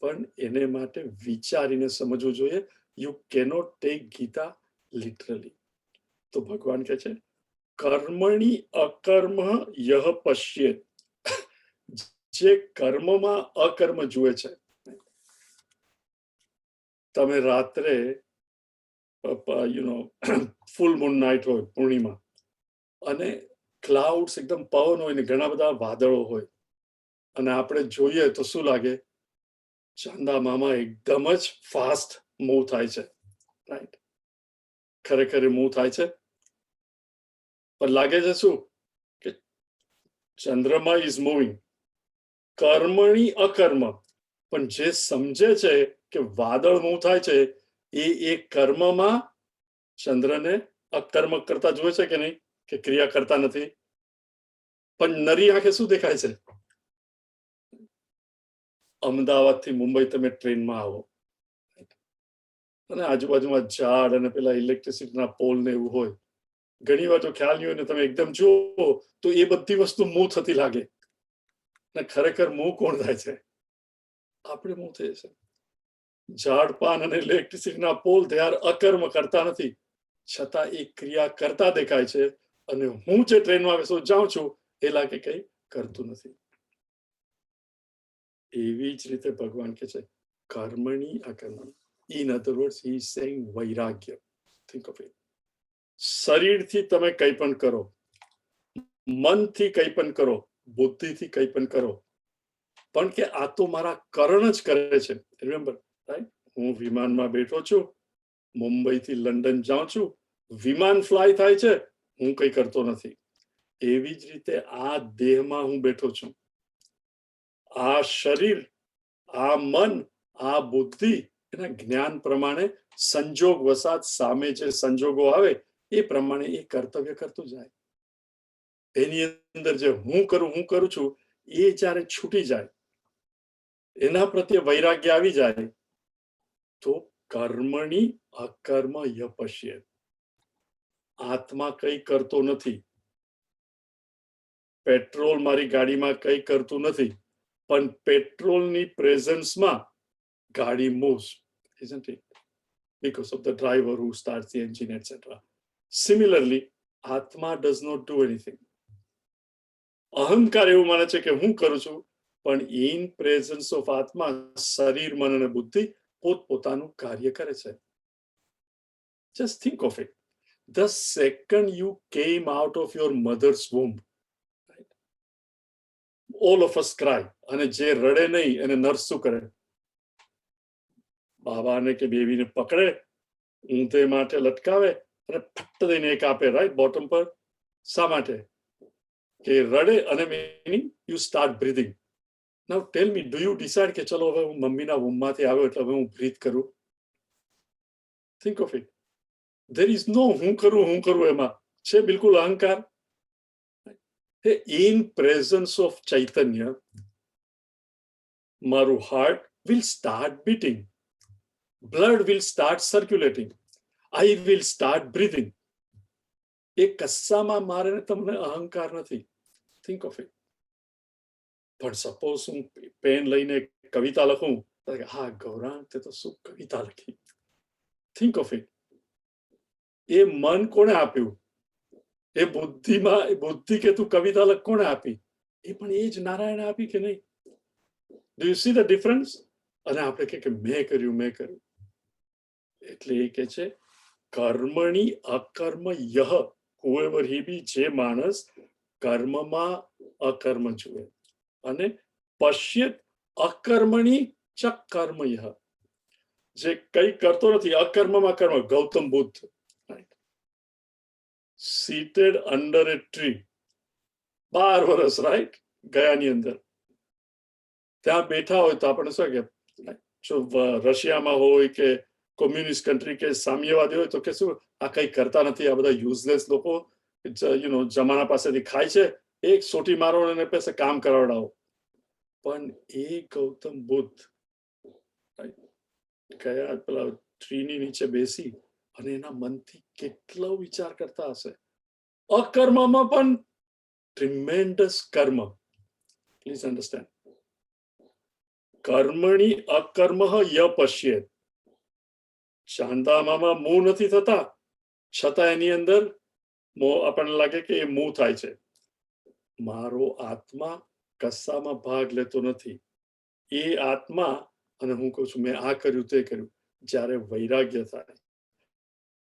પણ એને માટે વિચારીને સમજવું જોઈએ. You cannot take Gita literally. તો ભગવાન કહે છે કર્મણી અકર્મ યહ પશ્યેત. જે કર્મમાં અકર્મ જુએ છે. તમે રાત્રે ફૂલ મૂન નાઇટ હોય, પૂર્ણિમા, અને ક્લાઉડ્સ એકદમ પવન હોય ને ઘણા બધા વાદળો હોય, અને આપણે જોઈએ તો શું લાગે? ચાંદા મામા એકદમ જ ફાસ્ટ મૂવ થાય છે, રાઈટ? ખરેખર મૂવ થાય છે, પણ લાગે છે શું કે ચંદ્રમા ઇઝ મૂવિંગ, કર્મણી અકર્મ. પણ જે સમજે છે કે વાદળ મૂવ થાય છે એ કર્મમાં ચંદ્રને અકર્મ કરતા જોવે છે કે નહીં, કે ક્રિયા કરતા નથી. પણ નરી આંખે શું દેખાય છે? અમદાવાદથી મુંબઈ તમે ટ્રેનમાં આવો અને આજુબાજુમાં ઝાડ અને પેલા ઇલેક્ટ્રિસિટીના પોલ ને એવું હોય, ઘણી વાર જો ખ્યાલ નહીં હોય ને તમે એકદમ જુઓ તો એ બધી વસ્તુ મૂવ થતી લાગે, ને ખરેખર મૂવ કોણ થાય છે? આપણે મૂવ થઈએ છે. ઝાડ પાન અને ઇલેક્ટ્રિસિટીના પોલ તે અકર્મ કરતા નથી, છતાં એ ક્રિયા કરતા દેખાય છે. અને હું જે ટ્રેનમાં બેસો જાઉં છું એ લાગે કઈ કરતું નથી. એવી જ રીતે ભગવાન કે છે કર્મણી અકર્મણી. In other words he is saying વૈરાગ્ય. Think of it. શરીરથી તમે કંઈ પણ કરો, મનથી કંઈ પણ કરો, બુદ્ધિથી કંઈ પણ કરો, પણ કે આ તો મારા કરણ જ કરે છે. Remember, right? હું વિમાનમાં બેઠો છું, મુંબઈથી લંડન જાઉં છું, વિમાન ફ્લાય થાય છે, હું કંઈ કરતો નથી. એવી જ રીતે આ દેહમાં હું બેઠો છું, આ શરીર, આ મન, આ બુદ્ધિ એના જ્ઞાન પ્રમાણે સંજોગ વસાત સામે જે સંજોગો આવે એ પ્રમાણે એ કર્તવ્ય કરતું જાય. એની અંદર જે હું કરું છું એ જ્યારે છૂટી જાય, એના પ્રત્યે વૈરાગ્ય આવી જાય તો કર્મણી અકર્મ યપશ્ય. આત્મા કંઈ કરતો નથી, પેટ્રોલ મારી ગાડીમાં કંઈ કરતું નથી, પણ પેટ્રોલની પ્રેઝન્સમાં ગાડી moves, isn't it? Because of the driver who starts the engine, etc. Similarly, Atma does not do anything. અહંકાર એવું માને છે કે હું કરું છું, પણ in presence of આત્મા શરીર, મન અને બુદ્ધિ પોતપોતાનું કાર્ય કરે છે. Just think of it. The second you came out of your mother's womb, right? All of us cry. અને જે રડે નહીં એને નર્સ શું કરે? બાબાને કે બેબીને પકડે, ઊંધે માટે લટકાવે અને ફટ દઈને એક આપે, રાઈટ, બોટમ પર. શા માટે? કે રડે અને meaning you start breathing. Now tell me, do you decide કે ચલો હવે હું મમ્મીના વૂમમાંથી આવ્યો એટલે હવે હું બ્રીથ કરું? Think of it. There is no હું કરું એમાં. છે બિલકુલ અહંકાર. ઇન પ્રેઝન્સ ઓફ ચૈતન્ય મારું heart will start beating, blood will start circulating, I will start breathing. એ કસ્સામાં મારે તમને અહંકાર નથી. Think of it. પણ સપોઝ હું પેન લઈને કવિતા લખું, હા ગૌરાંગ તે તો શું કવિતા લખી. Think of it. એ મન કોણે આપ્યું? એ બુદ્ધિ કે તું કવિતા લખ કોણે આપી? એ પણ એ જ નારાયણે આપી કે નહીં? Do you see the difference? અને આપણે કે મેં કર્યું. એટલે એ કે છે કર્મણી અકર્મ યહ, whoever he be, જે માણસ કર્મમાં અકર્મ જુએ અને પશ્યત અકર્મણી ચ કર્મ યહ, જે કઈ કરતો નથી અકર્મમાં કર્મ. Gautam Buddha seated under a tree, 12 વર્ષ, રાઈટ, ગયાની અંદર ત્યાં બેઠા હોય તો આપણે શું કે, જો રશિયામાં હોય કે કોમ્યુનિસ્ટ કન્ટ્રી કે સામ્યવાદી હોય તો કે શું આ કઈ કરતા નથી, આ બધા યુઝલેસ લોકો જમાના પાસેથી ખાય છે, એક સોટી મારો અને પાસે કામ કરાવડાવો. પણ એ ગૌતમ બુદ્ધ કયા પેલા ટ્રીની નીચે બેસી અને એના મનથી કેટલો વિચાર કરતા હશે. અકર્મમાં પણ ટ્રીમેન્ડસ કર્મ. Please understand. કર્મણી અકર્મ ય પશ્યેત. ચાંદામામાં મૂવ નથી થતા, છતાં એની અંદર આપણને લાગે કે એ મૂવ થાય છે. મારો આત્મા કશામાં ભાગ લેતો નથી. એ આત્મા, અને હું કહું છું મેં આ કર્યું તે કર્યું, જ્યારે વૈરાગ્ય થાય,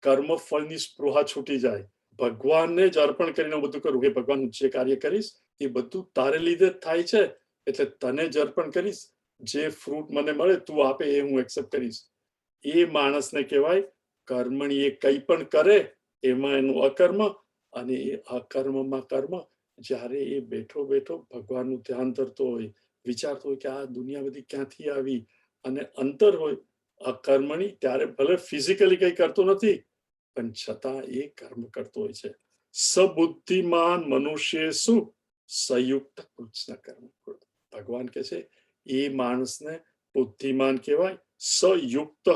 કર્મ ફળની સ્પૃહા છૂટી જાય, ભગવાનને જ અર્પણ કરીને બધું કરું કે ભગવાન હું જે કાર્ય કરીશ એ બધું તારે લીધે જ થાય છે, એટલે તને જ અર્પણ કરીશ. જે ફ્રૂટ મને મળે તું આપે એ હું એક્સેપ્ટ કરીશ. એ માણસને કહેવાય કર્મણી. એ કંઈ પણ કરે એમાં એનું અકર્મ, અને એ અકર્મમાં કર્મ જ્યારે એ બેઠો બેઠો ભગવાનનું ધ્યાન ધરતો હોય, વિચારતો હોય કે આ દુનિયા બધી ક્યાંથી આવી, અને અંતર હોય અકર્મણી, ત્યારે ભલે ફિઝિકલી કંઈ કરતો નથી પણ છતાં એ કર્મ કરતો હોય છે. સબુદ્ધિમાન મનુષ્ય શું સંયુક્ત કૃષ્ણ કર્મ. ભગવાન કહે છે એ માણસને બુદ્ધિમાન કહેવાય. સંયુક્ત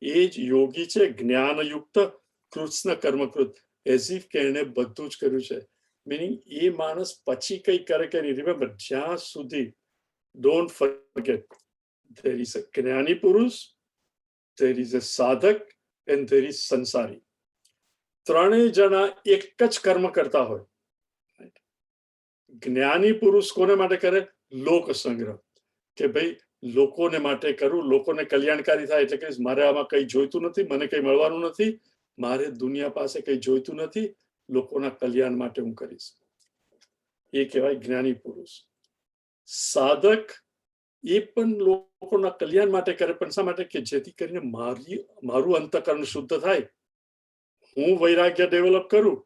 એ જ યોગી છે, જ્ઞાનયુક્ત કૃષ્ણ કર્મકૃત, એઝ ઇફ કે એને બધું જ કર્યું છે. મીનિંગ એ માણસ પછી કઈ કરે કે નહીં. રિમેમ્બર, જ્યાં સુધી don't forget, there is a જ્ઞાની પુરુષ, there is a સાધક and there is સંસારી. ત્રણેય જણા એક જ કર્મ કરતા હોય. જ્ઞાની પુરુષ કોને માટે કરે? લોક સંગ્રહ, કે ભાઈ લોકોને માટે કરું, લોકોને કલ્યાણકારી થાય, એટલે કે મારે આમાં કઈ જોઈતું નથી, મને કઈ મળવાનું નથી, મારે દુનિયા પાસે કઈ જોઈતું નથી, લોકોના કલ્યાણ માટે હું કરીશ. એ કહેવાય જ્ઞાની પુરુષ. સાધક એ પણ લોકોના કલ્યાણ માટે કરે, પણ શા માટે? કે જેથી કરીને મારું અંતઃકરણ શુદ્ધ થાય, હું વૈરાગ્ય ડેવલપ કરું,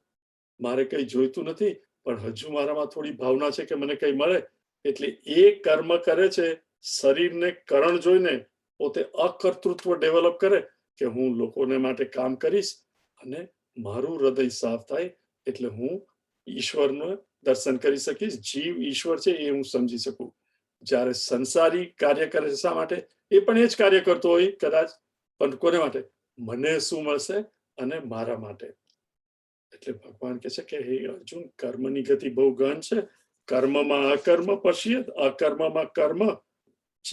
મારે કઈ જોઈતું નથી પણ હજુ મારામાં થોડી ભાવના છે કે મને કઈ મળે, એટલે એ કર્મ કરે છે. શરીરને કરણ જોઈને પોતે અકર્તૃત્વ ડેવલપ કરે કે હું લોકોને માટે કામ કરીશ અને મારું હૃદય સાફ થાય એટલે હું ઈશ્વરનું દર્શન કરી શકીશ, જીવ ઈશ્વર છે એ હું સમજી શકું. જ્યારે સંસારી કાર્ય કરે છે, શા માટે? એ પણ એ જ કાર્ય કરતો હોય કદાચ, પણ કોને માટે? મને શું મળશે અને મારા માટે. એટલે ભગવાન કહે છે કે હે અર્જુન, કર્મની ગતિ બહુ ગહન છે. કર્મમાં અકર્મ પશ્યેત, અકર્મમાં કર્મ. એ જ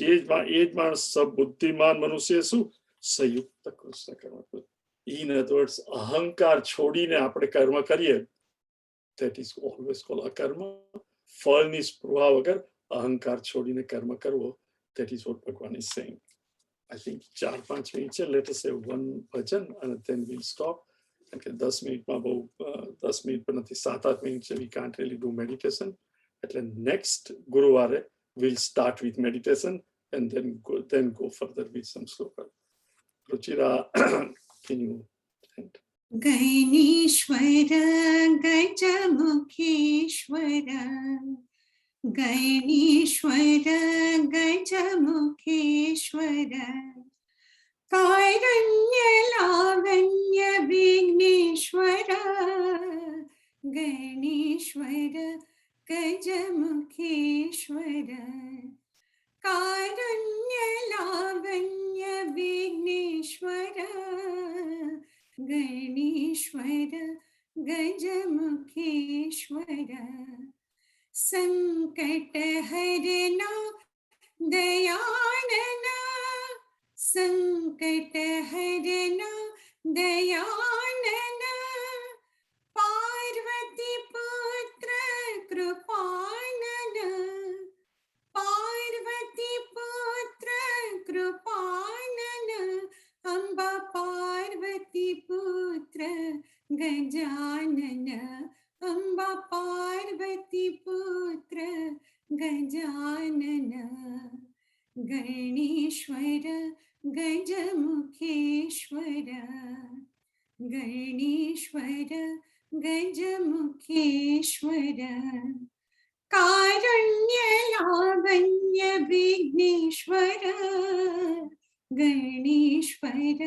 માણસ બુદ્ધિમાન મનુષ્ય શું સંયુક્ત કૃષ્ણ કર્મ. ઇન અધર વર્ડ્સ, અહંકાર છોડીને આપણે કર્મ કરીએ, that is always called અકર્મ. ફળની સ્પૃહા વગર અહંકાર છોડીને કર્મ કરવો, that is what ભગવાન is saying. I think 4-5 minute છે. Let us have one Bhajan and then we'll stop. કે 10 મિનિટમાં બહુ 10 મિનિટ પણ નથી, 7-8 મિનિટ છે. We can't really do meditation. એટલે next ગુરુવારે we'll start with meditation and then go further with some sloka. Ruchira, can you chant? ગૈનીશ્વર ગજમુખીશ્વર, ગૈનીશ્વર ગજમુખીશ્વર, કારણ્ય લાવણ્ય વિઘ્નેશ્વર, ગૈનીશ્વર ગજમુખીશ્વર, કારણ્ય લાવણ્ય વિઘ્નેશ્વર, ગૈનીશ્વર ગજમુખીશ્વર, સંકટ હરના દયાનના, સંકટ હરના દયાનના, પાર્વતી પુત્ર કૃપાનના, પાર્વતી પુત્ર કૃપાનના, અંબા પાર્વતી પુત્ર ગજાનના, અંબા પાર્વતી પુત્ર ગજાનના, ગણેશ્વર ગજમુખેશ્વર, ગણેશ્વર ગજમુખેશ્વર, કારણ્ય લાવણ્ય વિઘ્નેશ્વર, ગણેશ્વર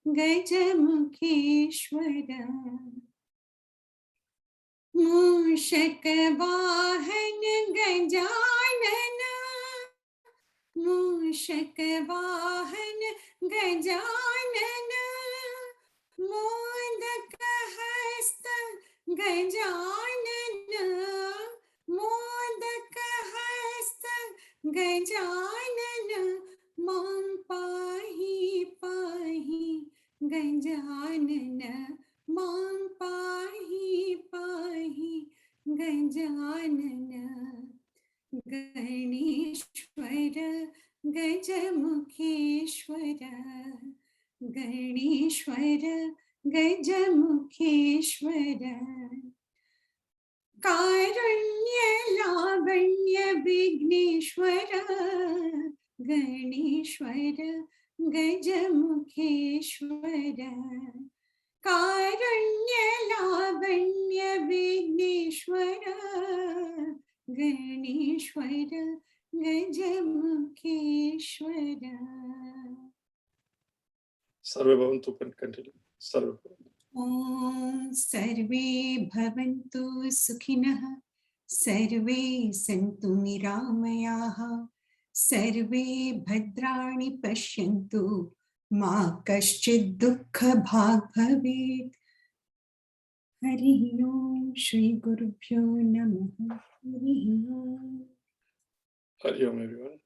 ગજમુખેશ્વર, મૂષક વાહન ગજાનના, મૂષક વાહન ગજાનના, મોદક હસ્ત ગજાનના, મોદક હસ્ત ગજાનના, માં પાહી પાહી ગજાનના, માં પાહી પાહી ગજાનના, ગણેશ્વર ગજમુખેશ્વર, ગણેશ્વર ગજમુખેશ્વર, કારણ્ય લાવણ્ય વિઘ્નેશ્વર, ગણેશ્વર ગજમુખેશ્વર, कारुण्य लावण्य विघ्नेश्वर गणेश्वर गजमुखेश्वर. सर्वे भवन्तु. कंटिन्यू. सर्वे भवन्तु. ॐ सर्वे भवन्तु सुखिनः, सर्वे सन्तु निरामयाः, सर्वे भद्राणि पश्यन्तु, मा कश्चित् दुःखभाग् भवेत्. हरिः ओम श्री गुरुभ्यो नमः. हरिः ओम. हरि ओम एवरीवन.